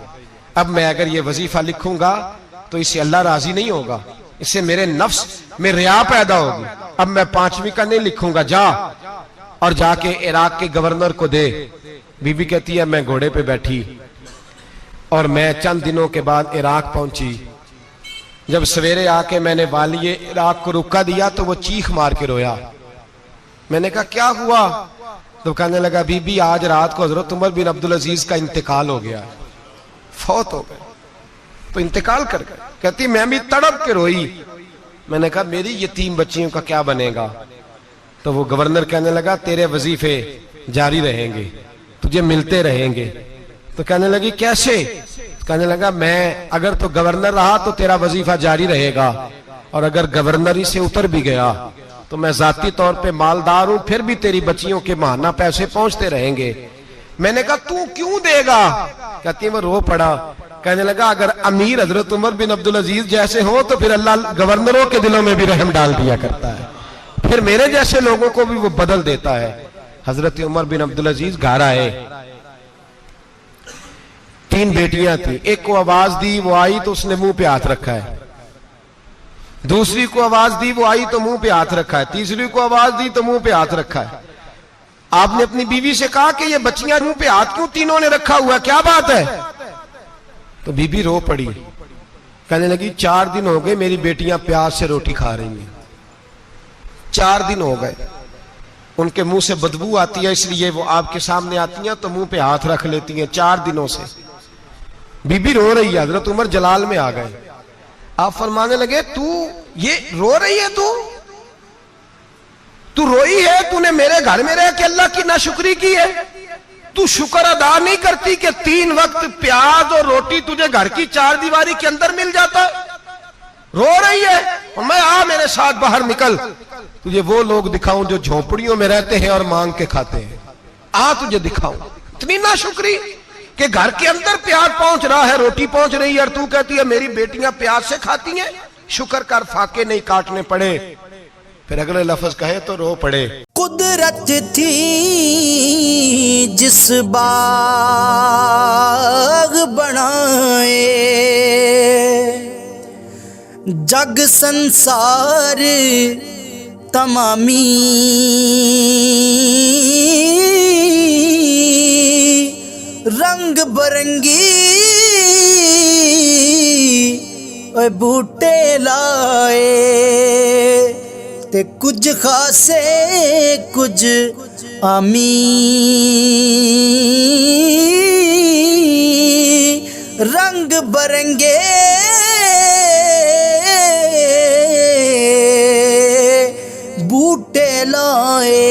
اب میں اگر یہ وظیفہ لکھوں گا تو اس سے اللہ راضی نہیں ہوگا، اس سے میرے نفس میں ریا پیدا ہوگی. اب میں 5ویں کا نہیں لکھوں گا، جا اور جا کے عراق کے گورنر کو دے. بی بی کہتی ہے میں گھوڑے پہ بیٹھی اور میں چند دنوں کے بعد عراق پہنچی. جب سویرے آ کے میں نے والی عراق کو رکا دیا تو وہ چیخ مار کے رویا. میں نے کہا کیا ہوا؟ تو کہنے لگا بی بی آج رات کو حضرت عمر بن عبدالعزیز کا انتقال ہو گیا، فوت ہو گئے، تو انتقال کر گئے. کہتی میں بھی تڑپ کے روئی. میں نے کہا میری یتیم بچیوں کا کیا بنے گا؟ تو وہ گورنر کہنے لگا تیرے وظیفے جاری رہیں گے، تجھے ملتے رہیں گے. تو کہنے لگی کیسے؟ کہنے لگا میں اگر تو گورنر رہا تو تیرا وظیفہ جاری رہے گا، اور اگر گورنری سے اتر بھی گیا تو میں ذاتی طور پہ مالدار ہوں، پھر بھی تیری بچیوں کے ماہانہ پیسے پہنچتے رہیں گے. میں نے کہا تو کیوں دے گا؟ کہتی وہ رو پڑا. کہنے لگا اگر امیر حضرت عمر بن عبدالعزیز جیسے ہوں تو پھر اللہ گورنروں کے دلوں میں بھی رحم ڈال دیا کرتا ہے، پھر میرے جیسے لوگوں کو بھی وہ بدل دیتا ہے. حضرت عمر بن عبدالعزیز گھر آئے، 3 بیٹیاں تھیں. ایک کو آواز دی وہ آئی تو اس نے منہ پہ ہاتھ رکھا ہے، دوسری کو آواز دی وہ آئی تو منہ پہ ہاتھ رکھا ہے، تیسری کو آواز دی تو منہ پہ ہاتھ رکھا ہے. آپ نے اپنی بیوی سے کہا کہ یہ بچیاں منہ پہ ہاتھ کیوں تینوں نے رکھا ہوا، کیا بات ہے؟ تو بی بی رو پڑی، کہنے لگی 4 دن ہو گئے میری بیٹیاں پیاس سے روٹی کھا رہی ہیں، 4 دن ہو گئے. ان کے منہ سے بدبو آتی ہے اس لیے وہ آپ کے سامنے آتی ہیں تو منہ پہ ہاتھ رکھ لیتی ہیں 4 دنوں سے. بی بی رو رہی ہے، حضرت عمر جلال میں آ گئے. آپ فرمانے لگے تو یہ رو رہی ہے، تو روئی ہے، تو نے میرے گھر میں رہ کے اللہ کی ناشکری کی ہے، تو شکر ادا نہیں کرتی کہ 3 وقت پیاز اور روٹی تجھے گھر کی 4 دیواری کے اندر مل جاتا ہے؟ رو رہی ہے. میں آ میرے ساتھ باہر نکل، تجھے وہ لوگ دکھاؤں جو جھونپڑیوں میں رہتے ہیں اور مانگ کے کھاتے ہیں. آ تجھے دکھاؤں. اتنی ناشکری کہ گھر کے اندر پیاز پہنچ رہا ہے، روٹی پہنچ رہی ہے اور تو کہتی ہے میری بیٹیاں پیاز سے کھاتی ہیں. شکر کر فاقے نہیں کاٹنے پڑے. پھر اگلے لفظ کہے تو رو پڑے. قدرت تھی جس باغ بنائے، جگ سنسار تمامی، رنگ برنگی بوٹے لائے، تے کچھ خاصے کچھ عامی، رنگ برنگے بوٹے لائے.